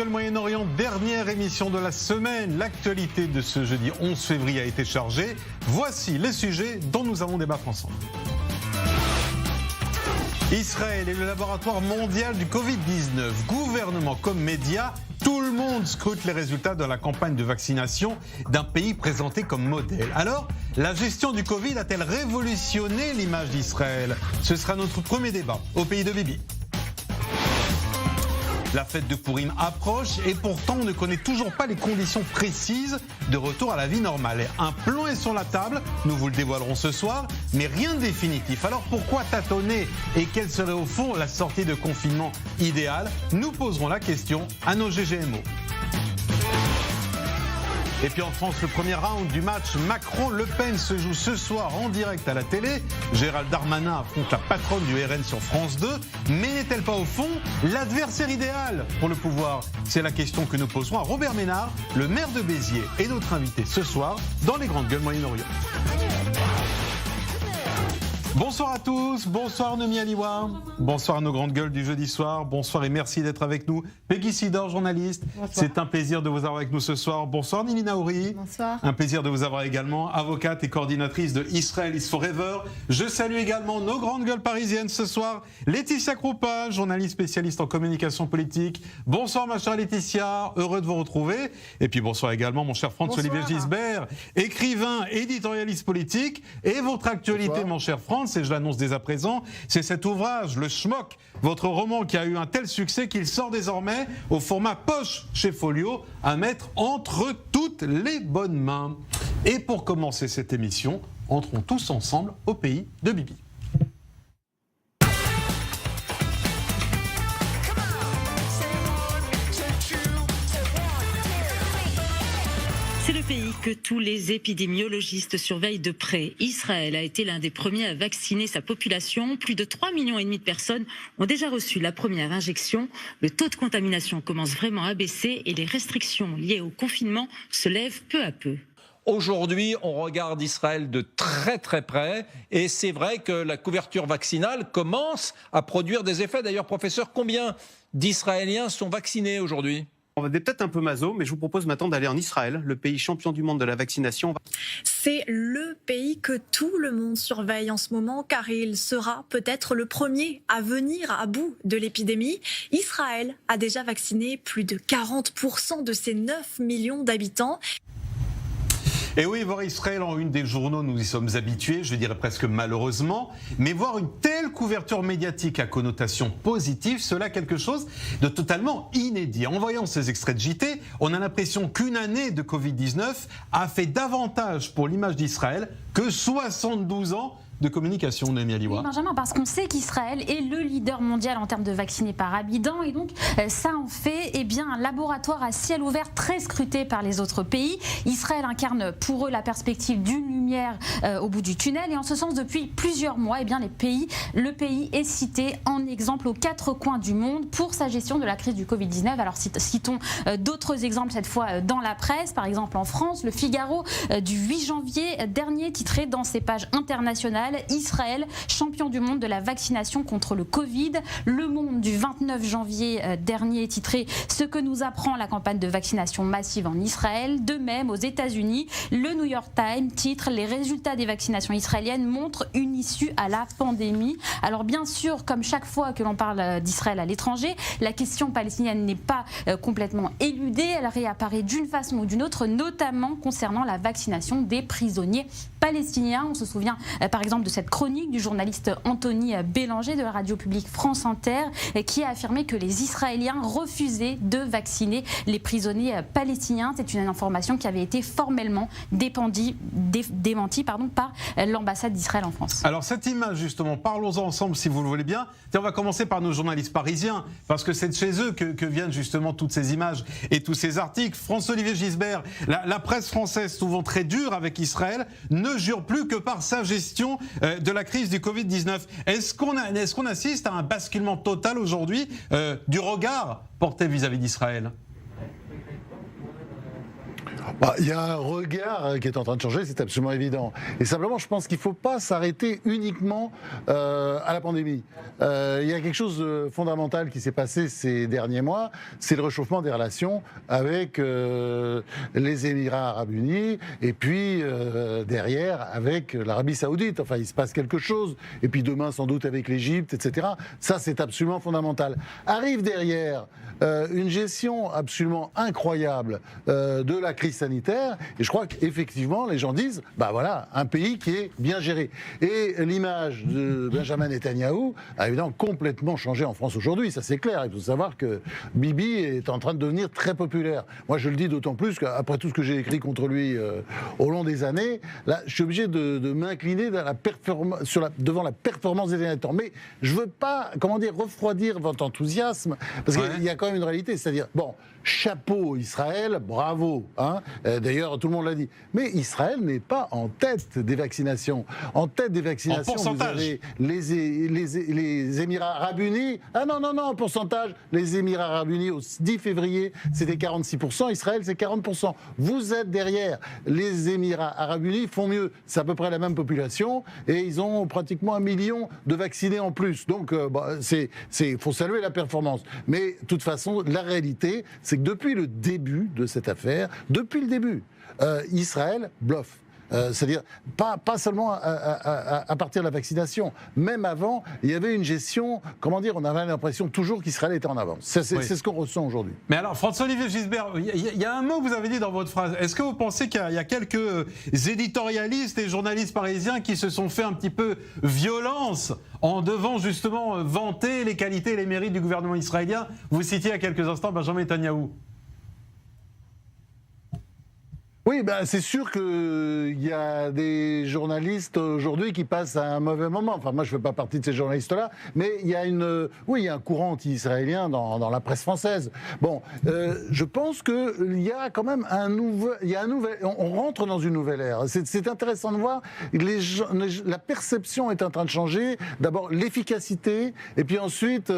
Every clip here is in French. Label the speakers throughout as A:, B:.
A: Gueule Moyen-Orient, dernière émission de la semaine. L'actualité de ce jeudi 11 février a été chargée. Voici les sujets dont nous allons débattre ensemble. Israël est le laboratoire mondial du Covid-19. Gouvernement comme médias, tout le monde scrute les résultats de la campagne de vaccination d'un pays présenté comme modèle. Alors, la gestion du Covid a-t-elle révolutionné l'image d'Israël? Ce sera notre premier débat au pays de Bibi. La fête de Pourim approche et pourtant on ne connaît toujours pas les conditions précises de retour à la vie normale. Un plan est sur la table, nous vous le dévoilerons ce soir, mais rien de définitif. Alors pourquoi tâtonner et quelle serait au fond la sortie de confinement idéale? Nous poserons la question à nos GGMO. Et puis en France, le premier round du match Macron-Le Pen se joue ce soir en direct à la télé. Gérald Darmanin affronte la patronne du RN sur France 2. Mais n'est-elle pas au fond l'adversaire idéal pour le pouvoir? C'est la question que nous poserons à Robert Ménard, le maire de Béziers, et notre invité ce soir dans les Grandes Gueules Moyen-Orient. Bonsoir à tous, bonsoir Nomi Aliwa, bonsoir à nos grandes gueules du jeudi soir, bonsoir et merci d'être avec nous. Peggy Sidor, journaliste, c'est un plaisir de vous avoir avec nous ce soir. Bonsoir Nili Naouri, bonsoir. Un plaisir de vous avoir également, avocate et coordinatrice de Israel is Forever. Je salue également nos grandes gueules parisiennes ce soir. Laetitia Kroupa, journaliste spécialiste en communication politique. Bonsoir ma chère Laetitia, heureux de vous retrouver. Et puis bonsoir également mon cher Franz-Olivier Gisbert, écrivain, éditorialiste politique. Et votre actualité bonsoir. Mon cher Franz, et je l'annonce dès à présent, c'est cet ouvrage, Le Schmock, votre roman qui a eu un tel succès qu'il sort désormais au format poche chez Folio, à mettre entre toutes les bonnes mains. Et pour commencer cette émission, entrons tous ensemble au pays de Bibi.
B: C'est le pays que tous les épidémiologistes surveillent de près. Israël a été l'un des premiers à vacciner sa population. Plus de 3,5 millions de personnes ont déjà reçu la première injection. Le taux de contamination commence vraiment à baisser et les restrictions liées au confinement se lèvent peu à peu.
C: Aujourd'hui, on regarde Israël de très très près et c'est vrai que la couverture vaccinale commence à produire des effets. D'ailleurs, professeur, combien d'Israéliens sont vaccinés aujourd'hui ?
D: On va peut-être un peu maso, mais je vous propose maintenant d'aller en Israël, le pays champion du monde de la vaccination.
E: C'est le pays que tout le monde surveille en ce moment, car il sera peut-être le premier à venir à bout de l'épidémie. Israël a déjà vacciné plus de 40% de ses 9 millions d'habitants.
A: Et oui, voir Israël en une des journaux, nous y sommes habitués, je dirais presque malheureusement, mais voir une telle couverture médiatique à connotation positive, cela quelque chose de totalement inédit. En voyant ces extraits de JT, on a l'impression qu'une année de Covid-19 a fait davantage pour l'image d'Israël que 72 ans de communication, Noémie Aliwa.
F: Oui, Benjamin, parce qu'on sait qu'Israël est le leader mondial en termes de vaccinés par habitant et donc ça en fait un laboratoire à ciel ouvert très scruté par les autres pays. Israël incarne pour eux la perspective d'une lumière au bout du tunnel et en ce sens depuis plusieurs mois, le pays est cité en exemple aux 4 coins du monde pour sa gestion de la crise du Covid-19. Alors citons d'autres exemples cette fois dans la presse, par exemple en France, le Figaro du 8 janvier dernier titrait dans ses pages internationales Israël, champion du monde de la vaccination contre le Covid. Le Monde du 29 janvier dernier titré ce que nous apprend la campagne de vaccination massive en Israël. De même, aux États-Unis, le New York Times titre les résultats des vaccinations israéliennes montrent une issue à la pandémie. Alors bien sûr, comme chaque fois que l'on parle d'Israël à l'étranger, la question palestinienne n'est pas complètement éludée. Elle réapparaît d'une façon ou d'une autre, notamment concernant la vaccination des prisonniers palestiniens. On se souvient par exemple de cette chronique du journaliste Anthony Bélanger de la radio publique France Inter qui a affirmé que les Israéliens refusaient de vacciner les prisonniers palestiniens. C'est une information qui avait été formellement démentie par l'ambassade d'Israël en France.
A: Alors cette image justement, parlons-en ensemble si vous le voulez bien. On va commencer par nos journalistes parisiens parce que c'est de chez eux que viennent justement toutes ces images et tous ces articles. François-Olivier Gisbert, la presse française souvent très dure avec Israël ne jure plus que par sa gestion de la crise du Covid-19. Est-ce qu'on assiste à un basculement total aujourd'hui du regard porté vis-à-vis d'Israël ?
G: Il y a un regard qui est en train de changer, c'est absolument évident. Et simplement, je pense qu'il ne faut pas s'arrêter uniquement à la pandémie. Il y a quelque chose de fondamental qui s'est passé ces derniers mois, c'est le réchauffement des relations avec les Émirats arabes unis et puis derrière avec l'Arabie saoudite. Enfin, il se passe quelque chose. Et puis demain, sans doute, avec l'Égypte, etc. Ça, c'est absolument fondamental. Arrive derrière une gestion absolument incroyable de la crise sanitaire, et je crois qu'effectivement les gens disent voilà, un pays qui est bien géré. Et l'image de Benjamin Netanyahou a évidemment complètement changé en France aujourd'hui, ça c'est clair. Il faut savoir que Bibi est en train de devenir très populaire. Moi je le dis d'autant plus qu'après tout ce que j'ai écrit contre lui au long des années, là je suis obligé de m'incliner devant la performance des derniers temps. Mais je veux pas, refroidir votre enthousiasme, parce qu'il y a quand même une réalité, c'est-à-dire, chapeau Israël, bravo, hein. D'ailleurs tout le monde l'a dit. Mais Israël n'est pas en tête des vaccinations. En tête des vaccinations, vous avez les Émirats arabes unis. Ah non, en pourcentage, les Émirats arabes unis au 10 février, c'était 46%, Israël c'est 40%. Vous êtes derrière. Les Émirats arabes unis font mieux. C'est à peu près la même population et ils ont pratiquement 1 million de vaccinés en plus. Donc faut saluer la performance. Mais de toute façon, la réalité, c'est que depuis le début de cette affaire, Israël bluffe. C'est-à-dire, pas seulement à partir de la vaccination, même avant, il y avait une gestion, on avait l'impression toujours qu'Israël était en avance. C'est ce qu'on ressent aujourd'hui.
A: Mais alors, François-Olivier Gisbert, il y a un mot que vous avez dit dans votre phrase. Est-ce que vous pensez qu'il y a quelques éditorialistes et journalistes parisiens qui se sont fait un petit peu violence en devant justement vanter les qualités et les mérites du gouvernement israélien? Vous citiez il y a quelques instants Benjamin Netanyahou.
G: Oui, c'est sûr qu'il y a des journalistes aujourd'hui qui passent à un mauvais moment. Enfin, moi, je ne fais pas partie de ces journalistes-là, mais il y a un courant anti-israélien dans la presse française. Je pense qu'il y a quand même on rentre dans une nouvelle ère. C'est intéressant de voir. La perception est en train de changer. D'abord, l'efficacité, et puis ensuite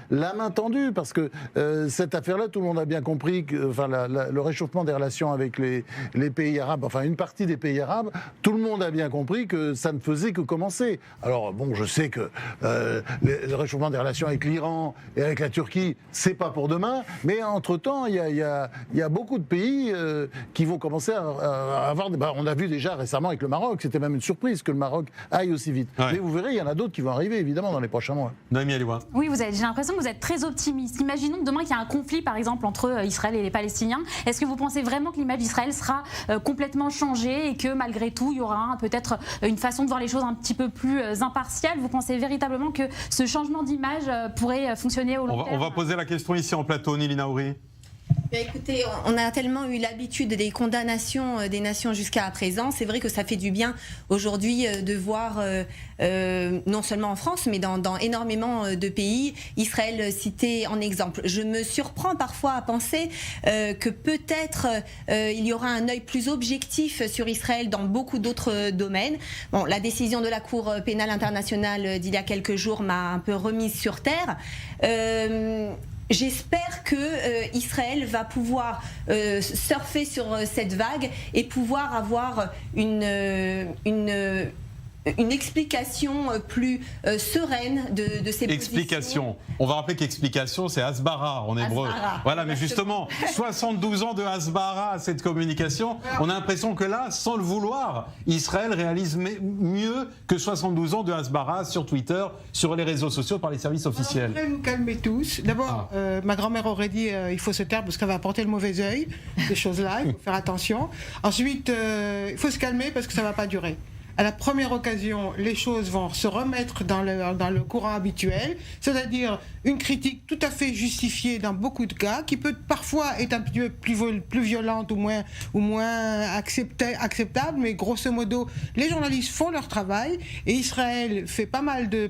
G: la main tendue, parce que cette affaire-là, tout le monde a bien compris que, le réchauffement des relations avec les pays arabes, enfin une partie des pays arabes, tout le monde a bien compris que ça ne faisait que commencer. Alors je sais que le réchauffement des relations avec l'Iran et avec la Turquie, c'est pas pour demain, mais entre-temps, il y a beaucoup de pays qui vont commencer à avoir... on a vu déjà récemment avec le Maroc, c'était même une surprise que le Maroc aille aussi vite. Ouais. Mais vous verrez, il y en a d'autres qui vont arriver, évidemment, dans les prochains mois.
A: Noémie Aliwa.
F: Oui, j'ai l'impression que vous êtes très optimiste. Imaginons demain qu'il y a un conflit, par exemple, entre Israël et les Palestiniens. Est-ce que vous pensez vraiment que l'image d'Israël sera complètement changée et que malgré tout, il y aura peut-être une façon de voir les choses un petit peu plus impartiale? Vous pensez véritablement que ce changement d'image pourrait fonctionner au long terme?
A: On va poser la question ici en plateau, Nili Naouri.
H: Écoutez, on a tellement eu l'habitude des condamnations des nations jusqu'à présent. C'est vrai que ça fait du bien aujourd'hui de voir, non seulement en France, mais dans énormément de pays, Israël cité en exemple. Je me surprends parfois à penser que peut-être il y aura un œil plus objectif sur Israël dans beaucoup d'autres domaines. La décision de la Cour pénale internationale d'il y a quelques jours m'a un peu remise sur terre. J'espère que Israël va pouvoir surfer sur cette vague et pouvoir avoir une explication plus sereine de ces
A: explication. Positions. On va rappeler qu'explication, c'est Hasbara en hébreu. Voilà, mais justement, 72 ans de Hasbara à cette communication, on a l'impression que là, sans le vouloir, Israël réalise mieux que 72 ans de Hasbara sur Twitter, sur les réseaux sociaux, par les services officiels.
I: Alors, je voudrais nous calmer tous. D'abord, ma grand-mère aurait dit il faut se taire parce qu'elle va porter le mauvais œil, ces choses-là, il faut faire attention. Ensuite, il faut se calmer parce que ça ne va pas durer. À la première occasion, les choses vont se remettre dans le courant habituel, c'est-à-dire une critique tout à fait justifiée dans beaucoup de cas, qui peut parfois être un petit peu plus violente ou moins acceptable, mais grosso modo, les journalistes font leur travail et Israël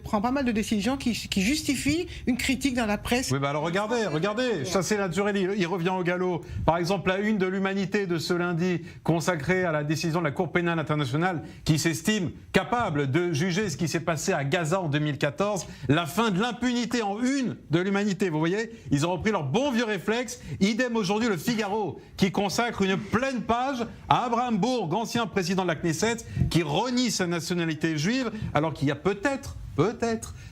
I: prend pas mal de décisions qui justifient une critique dans la presse.
A: Oui, alors regardez, chasser naturel, il revient au galop. Par exemple, la une de l'Humanité de ce lundi consacrée à la décision de la Cour pénale internationale qui s'est s'estiment capables de juger ce qui s'est passé à Gaza en 2014, la fin de l'impunité en une de l'humanité. Vous voyez, ils ont repris leur bon vieux réflexe. Idem aujourd'hui le Figaro, qui consacre une pleine page à Abraham Bourg, ancien président de la Knesset, qui renie sa nationalité juive, alors qu'il y a peut-être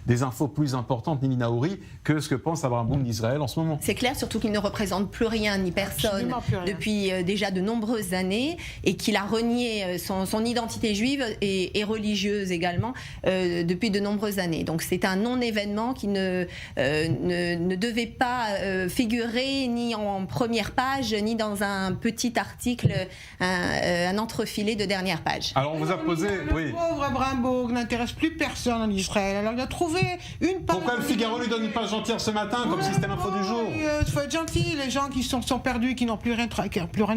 A: des infos plus importantes, Nili Naouri, que ce que pense Abraham Bourg d'Israël en ce moment.
H: C'est clair, surtout qu'il ne représente plus rien ni personne depuis déjà de nombreuses années et qu'il a renié son identité juive et religieuse également depuis de nombreuses années. Donc c'est un non-événement qui ne devait pas figurer ni en première page ni dans un petit article, un entrefilet de dernière page.
A: Alors on vous a posé...
I: Le pauvre Abraham Bourg n'intéresse plus personne en Israël. Alors il a trouvé une page.
A: Pourquoi le Figaro lui donne une page entière ce matin, comme si c'était l'info du jour?
I: Il faut être gentil, les gens qui sont perdus, qui n'ont plus rien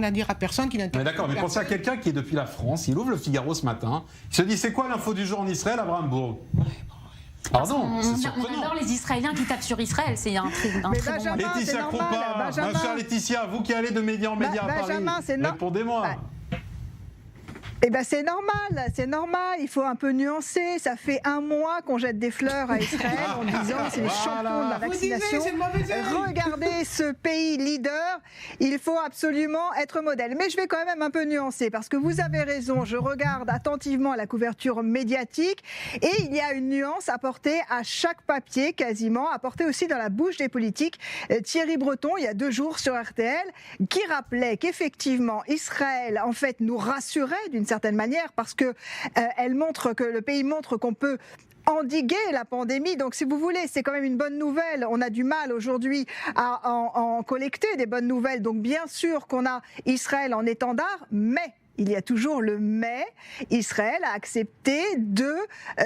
I: à dire à personne, qui n'intéressent
A: D'accord, mais pensez à quelqu'un qui est depuis la France, il ouvre le Figaro ce matin, il se dit c'est quoi l'info du jour en Israël, Abraham Bourg? Pardon, c'est surprenant.
F: On adore les Israéliens qui tapent sur Israël, c'est un très bon.
A: Laetitia Kroupa, ma chère Laetitia, vous qui allez de média en média à Paris, répondez-moi.
J: Eh ben c'est normal, il faut un peu nuancer. Ça fait un mois qu'on jette des fleurs à Israël en disant c'est les champions de la vaccination. Regardez ce pays leader, il faut absolument être modèle. Mais je vais quand même un peu nuancer parce que vous avez raison, je regarde attentivement la couverture médiatique et il y a une nuance apportée à chaque papier quasiment, apportée aussi dans la bouche des politiques. Thierry Breton, il y a 2 jours sur RTL, qui rappelait qu'effectivement Israël en fait nous rassurait d'une certaine manière parce que elle montre que le pays montre qu'on peut endiguer la pandémie. Donc, si vous voulez, c'est quand même une bonne nouvelle. On a du mal aujourd'hui à en collecter des bonnes nouvelles. Donc, bien sûr qu'on a Israël en étendard, mais il y a toujours le mais. Israël a accepté de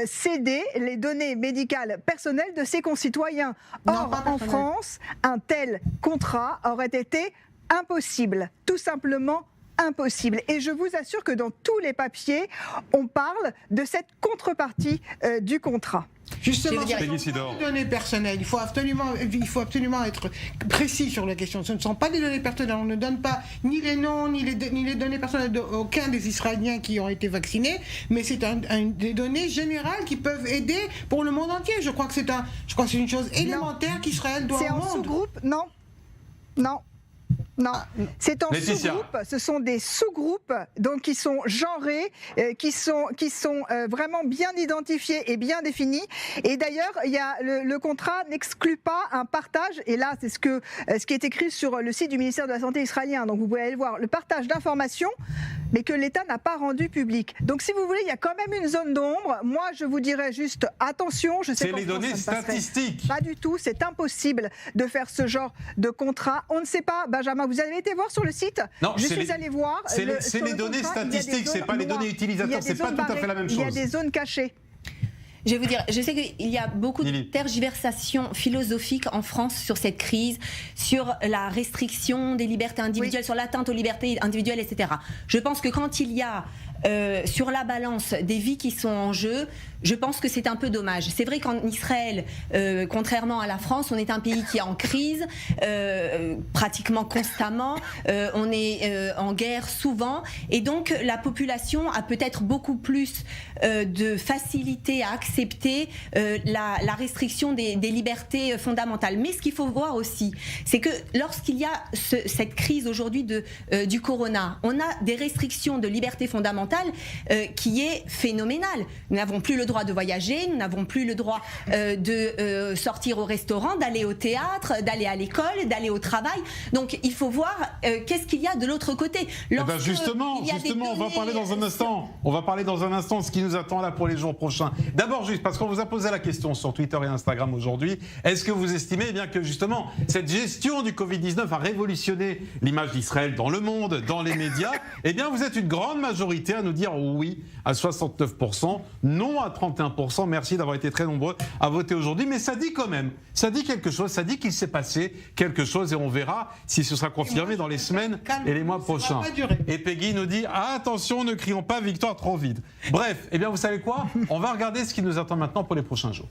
J: céder les données médicales personnelles de ses concitoyens. Or, en France, un tel contrat aurait été impossible, tout simplement impossible. Et je vous assure que dans tous les papiers, on parle de cette contrepartie du contrat.
I: Justement, ce ne sont pas des données personnelles. Il faut absolument être précis sur la question. Ce ne sont pas des données personnelles. On ne donne pas ni les noms, ni les données personnelles d'aucun des Israéliens qui ont été vaccinés, mais c'est des données générales qui peuvent aider pour le monde entier. Je crois que c'est une chose élémentaire qu'Israël doit au monde.
J: C'est en sous-groupe? Non. C'est en sous-groupe. Ce sont des sous-groupes donc qui sont genrés, qui sont vraiment bien identifiés et bien définis. Et d'ailleurs, il y a le contrat n'exclut pas un partage. Et là, c'est ce qui est écrit sur le site du ministère de la Santé israélien. Donc vous pouvez aller le voir, le partage d'informations, mais que l'État n'a pas rendu public. Donc si vous voulez, il y a quand même une zone d'ombre. Moi, je vous dirais juste attention. Je sais
A: c'est les données statistiques.
J: Pas du tout. C'est impossible de faire ce genre de contrat. On ne sait pas, Benjamin. Vous avez été voir sur le site?
A: Non,
J: je suis allé voir.
A: C'est les données statistiques, c'est pas les données utilisateurs, c'est pas tout à fait la même chose.
J: Il y a des zones cachées.
H: Je vais vous dire, je sais qu'il y a beaucoup de tergiversations philosophiques en France sur cette crise, sur la restriction des libertés individuelles, sur l'atteinte aux libertés individuelles, etc. Je pense que quand il y a sur la balance des vies qui sont en jeu, je pense que c'est un peu dommage. C'est vrai qu'en Israël, contrairement à la France, on est un pays qui est en crise pratiquement constamment, on est en guerre souvent, et donc la population a peut-être beaucoup plus de facilité à accepter la restriction des libertés fondamentales. Mais ce qu'il faut voir aussi, c'est que lorsqu'il y a cette crise aujourd'hui du corona, on a des restrictions de libertés fondamentales qui est phénoménale. Nous n'avons plus le droit de voyager, nous n'avons plus le droit de sortir au restaurant, d'aller au théâtre, d'aller à l'école, d'aller au travail. Donc il faut voir qu'est-ce qu'il y a de l'autre côté.
A: Justement, on va parler dans un instant. On va parler dans un instant de ce qui nous attend là pour les jours prochains. D'abord, juste parce qu'on vous a posé la question sur Twitter et Instagram aujourd'hui, est-ce que vous estimez bien que justement cette gestion du Covid-19 a révolutionné l'image d'Israël dans le monde, dans les médias? Eh bien, vous êtes une grande majorité à nous dire oui à 69%, non à 31%. Merci d'avoir été très nombreux à voter aujourd'hui. Mais ça dit quand même, ça dit quelque chose, ça dit qu'il s'est passé quelque chose et on verra si ce sera confirmé dans les semaines et les mois prochains. Et Peggy nous dit attention, ne crions pas victoire trop vite. Bref, eh bien vous savez quoi? On va regarder ce qui nous attend maintenant pour les prochains jours.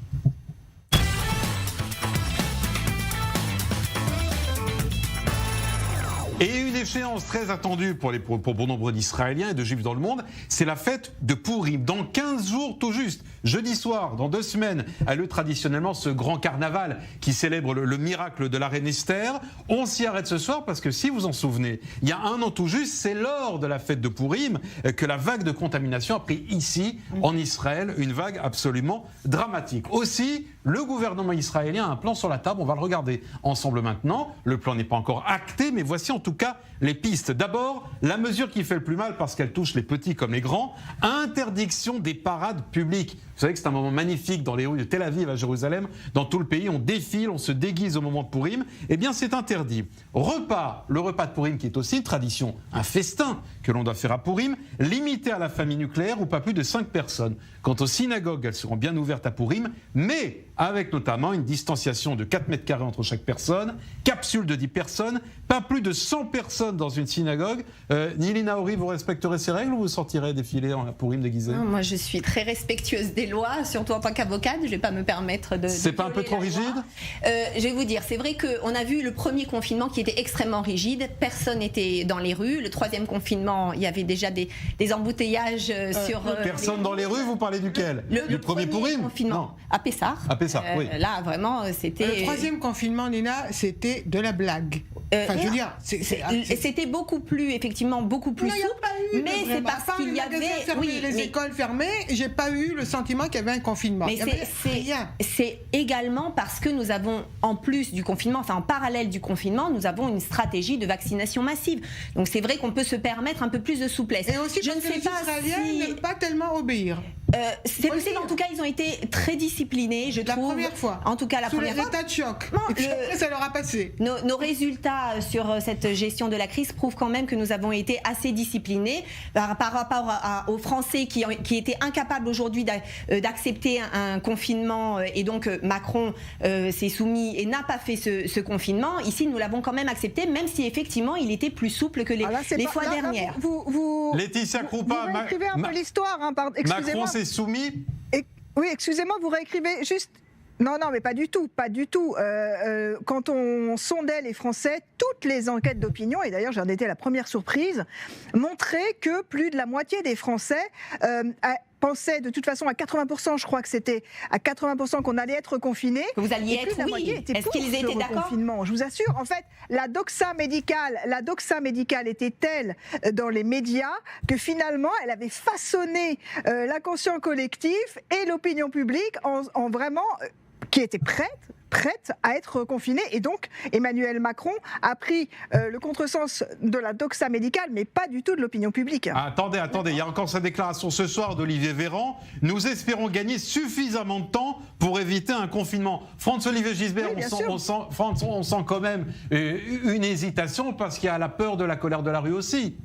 A: Et une échéance très attendue pour bon nombre d'Israéliens et de Juifs dans le monde, c'est la fête de Pourim. Dans 15 jours tout juste, jeudi soir, dans 2 semaines, a lieu traditionnellement ce grand carnaval qui célèbre le miracle de la reine Esther. On s'y arrête ce soir parce que si vous en souvenez, il y a 1 an tout juste, c'est lors de la fête de Pourim que la vague de contamination a pris ici, en Israël, une vague absolument dramatique. Aussi, le gouvernement israélien a un plan sur la table, on va le regarder ensemble maintenant. Le plan n'est pas encore acté, mais voici en tout cas les pistes. D'abord, la mesure qui fait le plus mal parce qu'elle touche les petits comme les grands, interdiction des parades publiques. Vous savez que c'est un moment magnifique dans les rues de Tel Aviv à Jérusalem, dans tout le pays, on défile, on se déguise au moment de Pourim. Eh bien, c'est interdit. Le repas de Pourim qui est aussi une tradition, un festin que l'on doit faire à Pourim, limité à la famille nucléaire ou pas plus de 5 personnes. Quant aux synagogues, elles seront bien ouvertes à Pourim, mais avec notamment une distanciation de 4 mètres carrés entre chaque personne, capsule de 10 personnes, pas plus de 100 personnes dans une synagogue. Nili Naori, vous respecterez ces règles ou vous sortirez défiler en Pourim déguisé?
H: Moi, je suis très respectueuse des lois, surtout en tant qu'avocate. Je ne vais pas me permettre de.
A: C'est pas un peu trop rigide?
H: Je vais vous dire, c'est vrai qu'on a vu le premier confinement qui était extrêmement rigide. Personne n'était dans les rues. Le 3e confinement, il y avait déjà des embouteillages sur.
A: Personne dans les rues, vous parlez duquel? Du premier Pourim?
H: Confinement à Pessah.
A: À Pessah, oui.
H: Là, vraiment, c'était.
I: Le 3e confinement, Nina, c'était de la blague. Enfin, je veux dire,
H: c'était beaucoup plus, effectivement, beaucoup plus souple. Mais c'est parce qu'il y avait
I: les écoles fermées. J'ai pas eu le sentiment qu'il y avait un confinement.
H: Mais c'est également parce que nous avons, en plus du confinement, enfin en parallèle du confinement, nous avons une stratégie de vaccination massive. Donc c'est vrai qu'on peut se permettre un peu plus de souplesse.
I: Et aussi, je ne sais pas si les Israéliens n'aiment pas tellement obéir.
H: C'est possible, en tout cas, ils ont été très disciplinés, je trouve.
I: La première fois.
H: En tout cas, la première fois.
I: Sous les états de choc. Et puis après, ça leur a passé.
H: Nos résultats sur cette gestion de la crise prouvent quand même que nous avons été assez disciplinés par rapport aux Français qui étaient incapables aujourd'hui d'accepter un confinement. Et donc, Macron s'est soumis et n'a pas fait ce confinement. Ici, nous l'avons quand même accepté, même si effectivement, il était plus souple que les fois dernières.
A: Laetitia Kroupa,
J: vous réécrivez un peu l'histoire.
A: Macron s'est soumis.
J: Oui, excusez-moi, vous réécrivez juste. Non, mais pas du tout, pas du tout. Quand on sondait les Français, toutes les enquêtes d'opinion, et d'ailleurs j'en étais la première surprise, montraient que plus de la moitié des Français pensaient de toute façon à 80%, je crois que c'était à 80% qu'on allait être confinés.
H: Que vous alliez être, oui.
J: Est-ce qu'ils étaient d'accord? Je vous assure, en fait, la doxa médicale était telle dans les médias que finalement, elle avait façonné l'inconscient collectif et l'opinion publique en vraiment qui était prête à être confinée. Et donc, Emmanuel Macron a pris le contresens de la doxa médicale, mais pas du tout de l'opinion publique.
A: Attendez, il y a encore sa déclaration ce soir d'Olivier Véran. Nous espérons gagner suffisamment de temps pour éviter un confinement. François-Olivier Gisbert, on sent quand même une hésitation parce qu'il y a la peur de la colère de la rue aussi.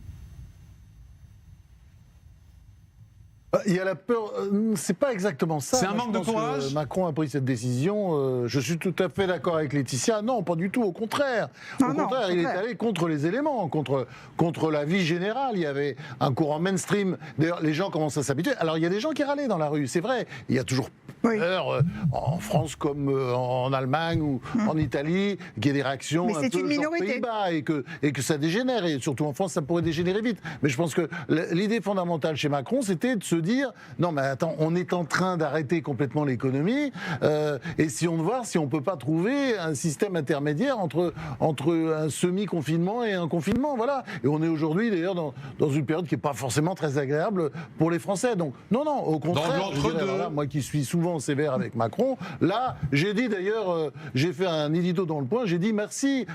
G: Il y a la peur, c'est pas exactement ça.
A: C'est un manque de courage.
G: Macron a pris cette décision. Je suis tout à fait d'accord avec Laetitia. Non, pas du tout. Au contraire. Au contraire, il est allé contre les éléments, contre la vie générale. Il y avait un courant mainstream. D'ailleurs, les gens commencent à s'habituer. Alors, il y a des gens qui râlaient dans la rue, c'est vrai. Il y a toujours peur en France comme en Allemagne ou en Italie, qu'il y ait des réactions un peu genre Pays-Bas et que ça dégénère. Et surtout en France, ça pourrait dégénérer vite. Mais je pense que l'idée fondamentale chez Macron, c'était de se dire non mais attends, on est en train d'arrêter complètement l'économie et si on voir si on peut pas trouver un système intermédiaire entre un semi-confinement et un confinement, voilà. Et on est aujourd'hui d'ailleurs dans une période qui est pas forcément très agréable pour les Français. Donc non, au contraire, voilà, moi qui suis souvent sévère avec Macron, là j'ai dit d'ailleurs, j'ai fait un édito dans Le Point, j'ai dit merci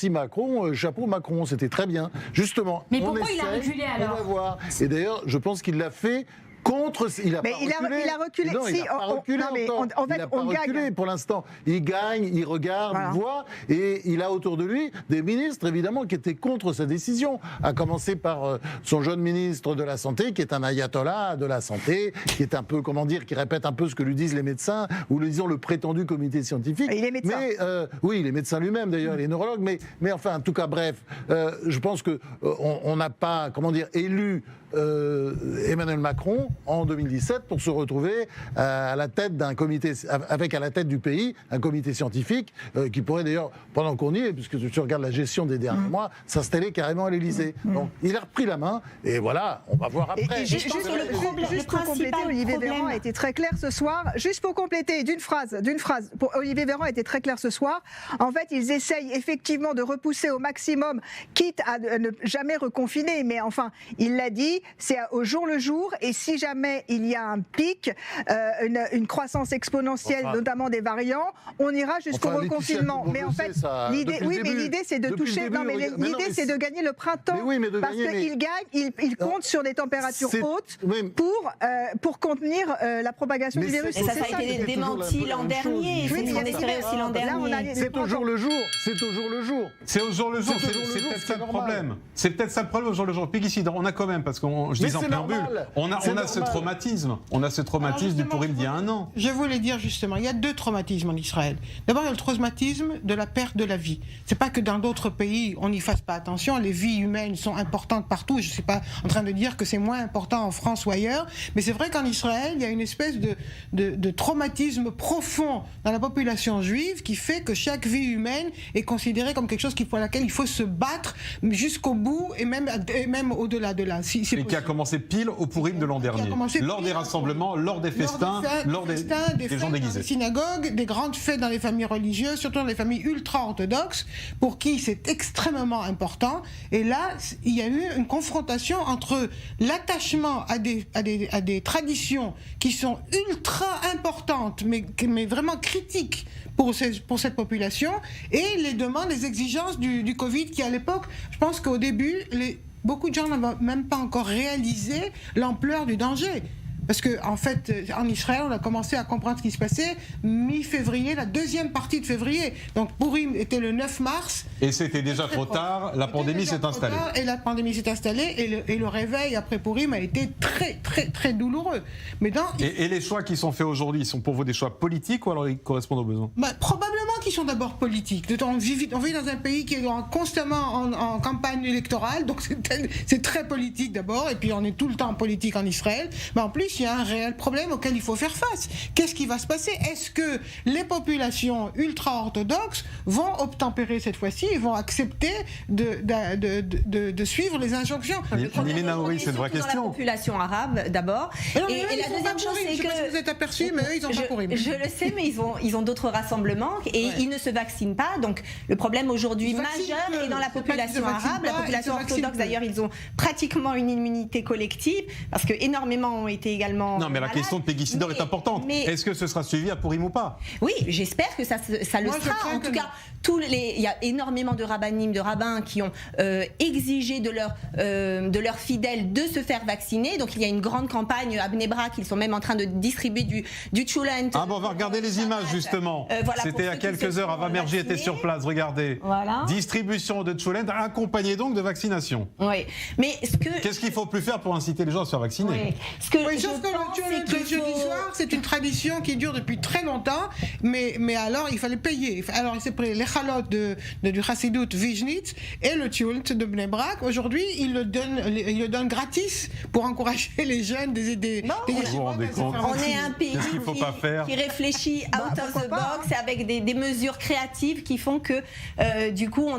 G: Macron, chapeau Macron, c'était très bien, justement.
F: Mais pourquoi il a reculé alors?
G: On va voir. Et d'ailleurs, je pense qu'il l'a fait contre. Il a reculé.
J: Non,
G: il n'a pas reculé encore. Il n'a pas reculé pour l'instant. Il gagne, il regarde, il voit, et il a autour de lui des ministres, évidemment, qui étaient contre sa décision. À commencer par son jeune ministre de la Santé, qui est un ayatollah de la santé, qui est un peu, qui répète un peu ce que lui disent les médecins, ou disons le prétendu comité scientifique.
J: Et il est médecin.
G: Mais, oui, il est médecin lui-même, d'ailleurs, il est neurologue, mais enfin, en tout cas, bref, je pense qu'on n'a pas, élu Emmanuel Macron en 2017 pour se retrouver à la tête d'un comité, avec à la tête du pays un comité scientifique qui pourrait d'ailleurs, pendant qu'on y est, puisque tu regardes la gestion des derniers mois, s'installer carrément à l'Élysée. Donc il a repris la main et voilà, on va voir après.
J: Juste pour compléter, Olivier Véran a été très clair ce soir. Juste pour compléter, d'une phrase, Olivier Véran a été très clair ce soir. En fait, ils essayent effectivement de repousser au maximum, quitte à ne jamais reconfiner, mais enfin, il l'a dit, c'est au jour le jour, et si jamais il y a un pic, une croissance exponentielle, notamment des variants, on ira jusqu'au reconfinement. Mais en fait, l'idée c'est de toucher, c'est de gagner le printemps, parce qu'il compte sur des températures hautes pour contenir la propagation du virus.
H: Et ça a été démenti l'an dernier, c'est ce qu'on espérait aussi l'an dernier.
G: C'est au jour le jour, c'est au jour le jour.
A: C'est au jour le jour, c'est peut-être ça le problème. C'est peut-être ça le problème au jour le jour. Peggy, on a quand même, parce que je disais en préambule, on a ce traumatisme. On a ce traumatisme du Purim d'il y a un an.
I: Je voulais dire justement, il y a deux traumatismes en Israël. D'abord, il y a le traumatisme de la perte de la vie. C'est pas que dans d'autres pays, on n'y fasse pas attention. Les vies humaines sont importantes partout. Je ne suis pas en train de dire que c'est moins important en France ou ailleurs. Mais c'est vrai qu'en Israël, il y a une espèce de traumatisme profond dans la population juive qui fait que chaque vie humaine est considérée comme quelque chose pour laquelle il faut se battre jusqu'au bout et même au-delà de là.
A: Et qui a commencé pile au Purim de l'an dernier. Lors des rassemblements, lors des festins, lors des gens déguisés.
I: Dans les synagogues, des grandes fêtes dans les familles religieuses, surtout dans les familles ultra-orthodoxes, pour qui c'est extrêmement important. Et là, il y a eu une confrontation entre l'attachement à des traditions qui sont ultra importantes, mais vraiment critiques pour cette population, et les demandes, les exigences du Covid qui, à l'époque, je pense qu'au début, beaucoup de gens n'avaient même pas encore réalisé l'ampleur du danger. Parce qu'en fait, en Israël, on a commencé à comprendre ce qui se passait mi-février, la deuxième partie de février. Donc Purim était le 9 mars.
A: Et c'était déjà trop tard, la pandémie s'est installée.
I: Et la pandémie s'est installée, et le réveil après Purim a été très, très, très douloureux. Mais
A: et les choix qui sont faits aujourd'hui, sont pour vous des choix politiques ou alors ils correspondent aux besoins ?
I: Probablement qu'ils sont d'abord politiques. On vit dans un pays qui est constamment en campagne électorale, donc c'est très politique d'abord, et puis on est tout le temps en politique en Israël. Mais en plus, il y a un réel problème auquel il faut faire face. Qu'est-ce qui va se passer ? Est-ce que les populations ultra-orthodoxes vont obtempérer cette fois-ci et vont accepter de suivre les injonctions ?
A: Nilina Naouri, c'est une vraie question.
H: Dans la population arabe, d'abord. Et la deuxième chose, c'est que...
I: Je sais pas si vous êtes aperçus, mais eux, ils ont pas Purim.
H: Je le sais, mais ils ont d'autres rassemblements et ils ne se vaccinent pas. Donc, le problème aujourd'hui majeur est dans la population arabe. La population orthodoxe, d'ailleurs, ils ont pratiquement une immunité collective parce que énormément ont été également
A: Non, mais la question de Peggy Sidor est importante. Est-ce que ce sera suivi à Purim ou pas ?
H: Oui, j'espère que ça le sera. En tout cas, il y a énormément de rabbinim, de rabbins qui ont exigé de leurs fidèles de se faire vacciner. Donc, il y a une grande campagne à Bnei Brak. Ils sont même en train de distribuer du Tchoulent.
A: Ah bon, on va regarder les images, justement. C'était il y a quelques heures. Ava Mergi était sur place, regardez. Voilà. Distribution de Tchoulent, accompagnée donc de vaccination.
H: Oui. Mais
A: qu'est-ce qu'il ne faut plus faire pour inciter les gens à se faire vacciner ?
I: Sauf que le jeudi soir, c'est une tradition qui dure depuis très longtemps, mais alors il fallait payer. Alors il s'est pris les chalotes du Chassidut Vizhnitz et le Tchoulent de Bnei Brak. Aujourd'hui, il le donne gratis pour encourager les jeunes des
A: vous vous rendez compte ?
H: On est un pays qui réfléchit out of the box avec des mesures créatives qui font que du coup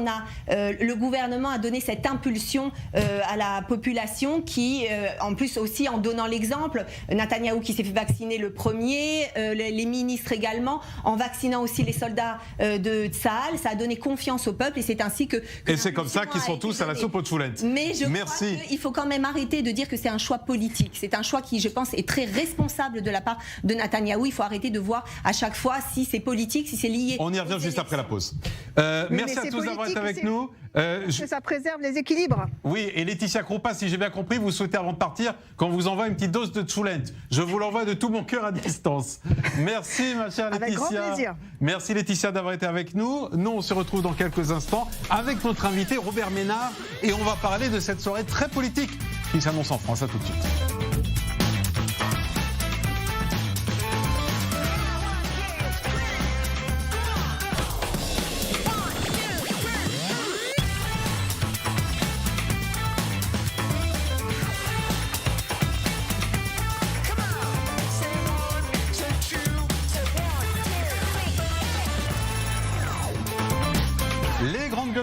H: le gouvernement a donné cette impulsion à la population qui en plus aussi en donnant l'exemple, Netanyahou qui s'est fait vacciner le premier, les ministres également, en vaccinant aussi les soldats de Tsahal, ça a donné confiance au peuple et c'est ainsi que
A: et c'est comme ça qu'ils sont tous à la soupe aux Tchoulent.
H: Mais je crois qu'il faut quand même arrêter de dire que c'est un choix politique. C'est un choix qui, je pense, est très responsable de la part de Netanyahou. Il faut arrêter de voir à chaque fois si c'est politique, si c'est lié.
A: On y revient juste après la pause. Merci à tous d'avoir été avec nous.
J: Que ça préserve les équilibres.
A: Oui, et Laetitia Kroupa, si j'ai bien compris, vous souhaitez avant de partir qu'on vous envoie une petite dose de Tchoulent. Je vous l'envoie de tout mon cœur à distance. Merci ma chère Laetitia.
J: Avec grand plaisir.
A: Merci Laetitia d'avoir été avec nous. Nous, on se retrouve dans quelques instants avec notre invité Robert Ménard et on va parler de cette soirée très politique qui s'annonce en France. À tout de suite.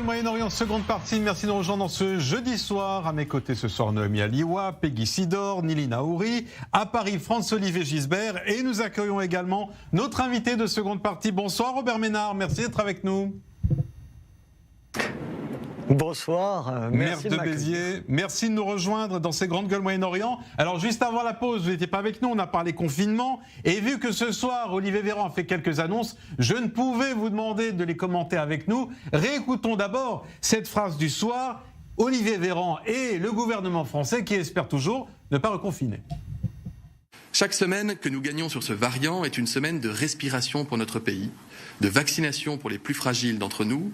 A: Moyen-Orient, seconde partie. Merci de nous rejoindre dans ce jeudi soir. À mes côtés ce soir, Noémie Aliwa, Peggy Sidor, Nili Naouri. À Paris, Franz-Olivier Gisbert. Et nous accueillons également notre invité de seconde partie. Bonsoir Robert Ménard, merci d'être avec nous.
K: Bonsoir, merci
A: de Béziers. Merci de nous rejoindre dans ces grandes gueules Moyen-Orient. Alors juste avant la pause, vous n'étiez pas avec nous, on a parlé confinement. Et vu que ce soir, Olivier Véran a fait quelques annonces, je ne pouvais vous demander de les commenter avec nous. Réécoutons d'abord cette phrase du soir. Olivier Véran et le gouvernement français qui espère toujours ne pas reconfiner.
L: Chaque semaine que nous gagnons sur ce variant est une semaine de respiration pour notre pays, de vaccination pour les plus fragiles d'entre nous,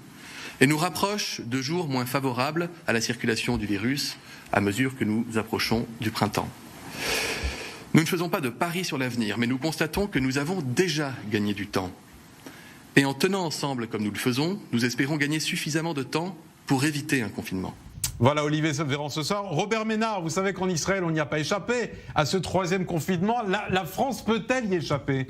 L: et nous rapproche de jours moins favorables à la circulation du virus à mesure que nous approchons du printemps. Nous ne faisons pas de paris sur l'avenir, mais nous constatons que nous avons déjà gagné du temps. Et en tenant ensemble comme nous le faisons, nous espérons gagner suffisamment de temps pour éviter un confinement.
A: Voilà Olivier Véran ce soir. Robert Ménard, vous savez qu'en Israël, on n'y a pas échappé à ce troisième confinement. La France peut-elle y échapper ?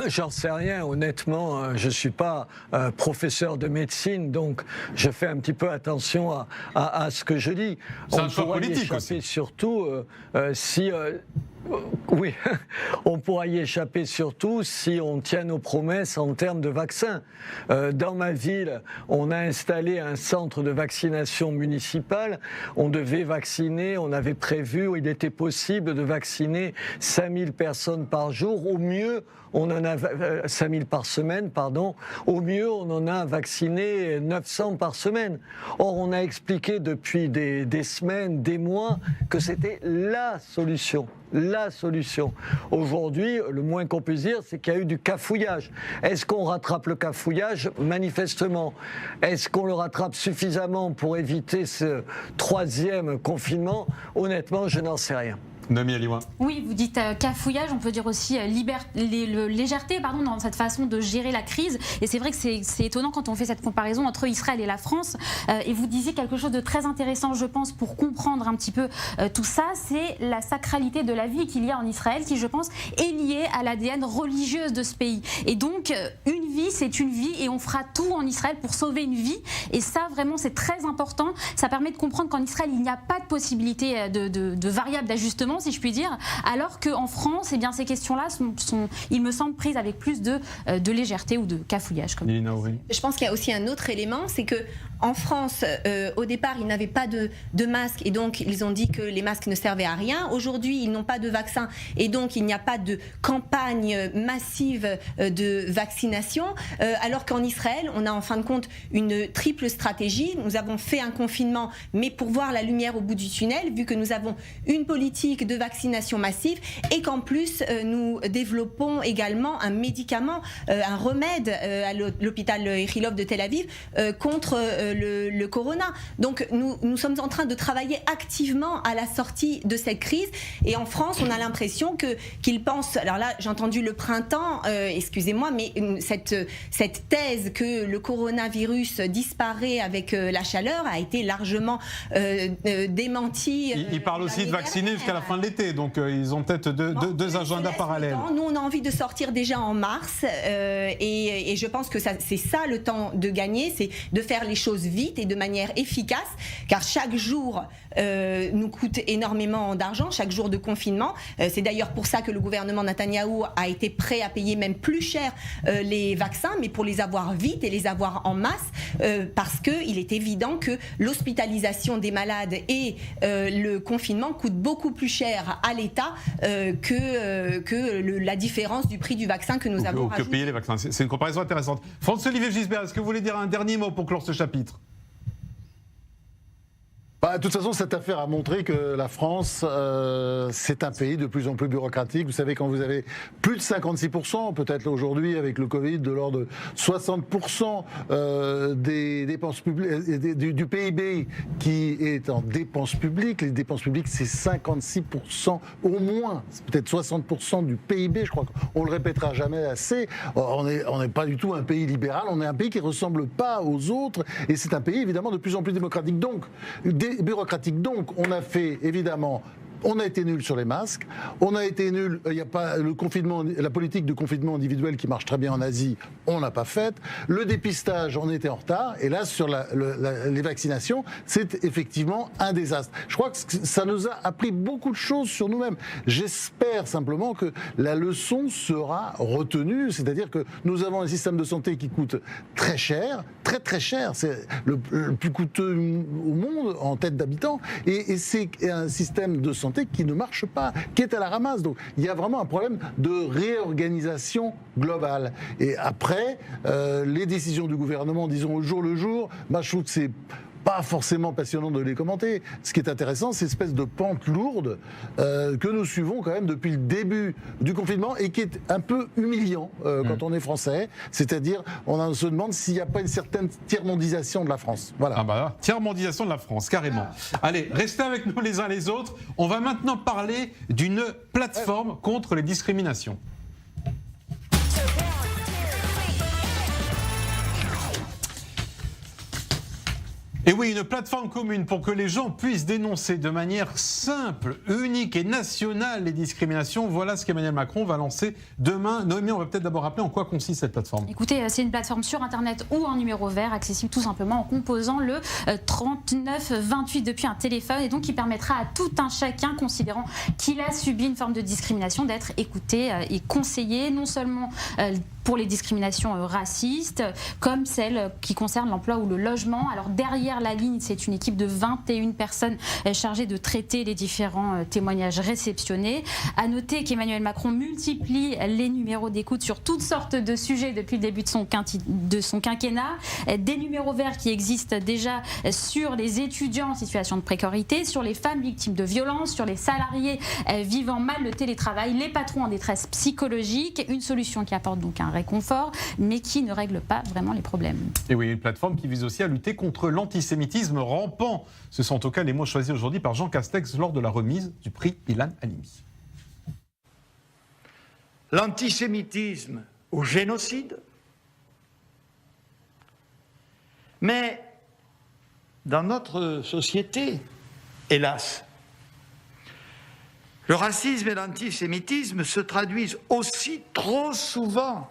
K: J'en sais rien, honnêtement, je ne suis pas professeur de médecine, donc je fais un petit peu attention à ce que je dis.
A: C'est un choix politique aussi.
K: Surtout si... oui, on pourra y échapper surtout si on tient nos promesses en termes de vaccins. Dans ma ville, on a installé un centre de vaccination municipal. On devait vacciner, on avait prévu, il était possible de vacciner 5000 personnes par jour. Au mieux, on en a 5000 par semaine, pardon. Au mieux, on en a vacciné 900 par semaine. Or, on a expliqué depuis des semaines, des mois, que c'était la solution. La solution. Aujourd'hui, le moins qu'on puisse dire, c'est qu'il y a eu du cafouillage. Est-ce qu'on rattrape le cafouillage ? Manifestement. Est-ce qu'on le rattrape suffisamment pour éviter ce troisième confinement ? Honnêtement, je n'en sais rien.
F: Oui, vous dites cafouillage, on peut dire aussi légèreté dans cette façon de gérer la crise. Et c'est vrai que c'est étonnant quand on fait cette comparaison entre Israël et la France. Et vous disiez quelque chose de très intéressant, je pense, pour comprendre un petit peu tout ça, c'est la sacralité de la vie qu'il y a en Israël, qui, je pense, est liée à l'ADN religieuse de ce pays. Et donc, une vie, c'est une vie, et on fera tout en Israël pour sauver une vie. Et ça, vraiment, c'est très important. Ça permet de comprendre qu'en Israël, il n'y a pas de possibilité de variable d'ajustement, si je puis dire, alors qu'en France, eh bien, ces questions-là sont, il me semble, prises avec plus de légèreté ou de cafouillage. Comme
H: je pense qu'il y a aussi un autre élément, c'est que en France, au départ, ils n'avaient pas de masques et donc ils ont dit que les masques ne servaient à rien. Aujourd'hui, ils n'ont pas de vaccin et donc il n'y a pas de campagne massive de vaccination, alors qu'en Israël, on a en fin de compte une triple stratégie. Nous avons fait un confinement, mais pour voir la lumière au bout du tunnel, vu que nous avons une politique de vaccination massive et qu'en plus, nous développons également un médicament, un remède à l'hôpital Ichilov de Tel Aviv contre le corona. Donc nous sommes en train de travailler activement à la sortie de cette crise et en France on a l'impression qu'ils pensent, alors là j'ai entendu le printemps, excusez-moi, mais cette thèse que le coronavirus disparaît avec la chaleur a été largement démentie.
A: Ils parlent aussi de vacciner jusqu'à la fin de l'été, donc ils ont peut-être deux agendas parallèles.
H: Nous on a envie de sortir déjà en mars et je pense que c'est ça le temps de gagner, c'est de faire les choses vite et de manière efficace, car chaque jour nous coûte énormément d'argent, chaque jour de confinement. C'est d'ailleurs pour ça que le gouvernement Netanyahou a été prêt à payer même plus cher les vaccins, mais pour les avoir vite et les avoir en masse, parce qu'il est évident que l'hospitalisation des malades et le confinement coûtent beaucoup plus cher à l'État que la différence du prix du vaccin que nous avons rajouté.
A: Que payer les vaccins. C'est une comparaison intéressante. Franz-Olivier Gisbert, est-ce que vous voulez dire un dernier mot pour clore ce chapitre ?
G: De toute façon, cette affaire a montré que la France, c'est un pays de plus en plus bureaucratique. Vous savez, quand vous avez plus de 56%, peut-être aujourd'hui avec le Covid, de l'ordre de 60% des dépenses publiques, du PIB qui est en dépenses publiques. Les dépenses publiques, c'est 56% au moins. C'est peut-être 60% du PIB, je crois qu'on le répétera jamais assez. On n'est pas du tout un pays libéral, on est un pays qui ne ressemble pas aux autres. Et c'est un pays, évidemment, de plus en plus démocratique. Donc, bureaucratique. Donc, on a fait, évidemment, On a été nul sur les masques, on a été nul, il n'y a pas le confinement, la politique de confinement individuel qui marche très bien en Asie, on n'a pas faite. Le dépistage, on était en retard, et là sur les vaccinations, c'est effectivement un désastre. Je crois que ça nous a appris beaucoup de choses sur nous-mêmes. J'espère simplement que la leçon sera retenue, c'est-à-dire que nous avons un système de santé qui coûte très cher, très très cher, c'est le plus coûteux au monde en tête d'habitants, et c'est un système de santé qui ne marche pas, qui est à la ramasse. Donc il y a vraiment un problème de réorganisation globale. Et après, les décisions du gouvernement, disons au jour le jour, je trouve que c'est pas forcément passionnant de les commenter. Ce qui est intéressant, c'est cette espèce de pente lourde que nous suivons quand même depuis le début du confinement et qui est un peu humiliant quand on est français. C'est-à-dire, on se demande s'il n'y a pas une certaine tiers-mondisation de la France. Voilà.
A: Tiers-mondisation de la France, carrément. Allez, restez avec nous les uns les autres. On va maintenant parler d'une plateforme contre les discriminations. Et oui, une plateforme commune pour que les gens puissent dénoncer de manière simple, unique et nationale les discriminations. Voilà ce qu'Emmanuel Macron va lancer demain. Noémie, on va peut-être d'abord rappeler en quoi consiste cette plateforme.
F: Écoutez, c'est une plateforme sur Internet ou en numéro vert, accessible tout simplement en composant le 3928 depuis un téléphone, et donc qui permettra à tout un chacun considérant qu'il a subi une forme de discrimination d'être écouté et conseillé, non seulement pour les discriminations racistes, comme celles qui concernent l'emploi ou le logement. Alors derrière la ligne, c'est une équipe de 21 personnes chargées de traiter les différents témoignages réceptionnés. À noter qu'Emmanuel Macron multiplie les numéros d'écoute sur toutes sortes de sujets depuis le début de son quinquennat. Des numéros verts qui existent déjà sur les étudiants en situation de précarité, sur les femmes victimes de violences, sur les salariés vivant mal le télétravail, les patrons en détresse psychologique. Une solution qui apporte donc un réconfort, mais qui ne règle pas vraiment les problèmes.
A: Et oui, une plateforme qui vise aussi à lutter contre l'antisémitisme rampant. Ce sont en tout cas les mots choisis aujourd'hui par Jean Castex lors de la remise du prix Ilan Halimi.
M: L'antisémitisme au génocide, mais dans notre société, hélas, le racisme et l'antisémitisme se traduisent aussi trop souvent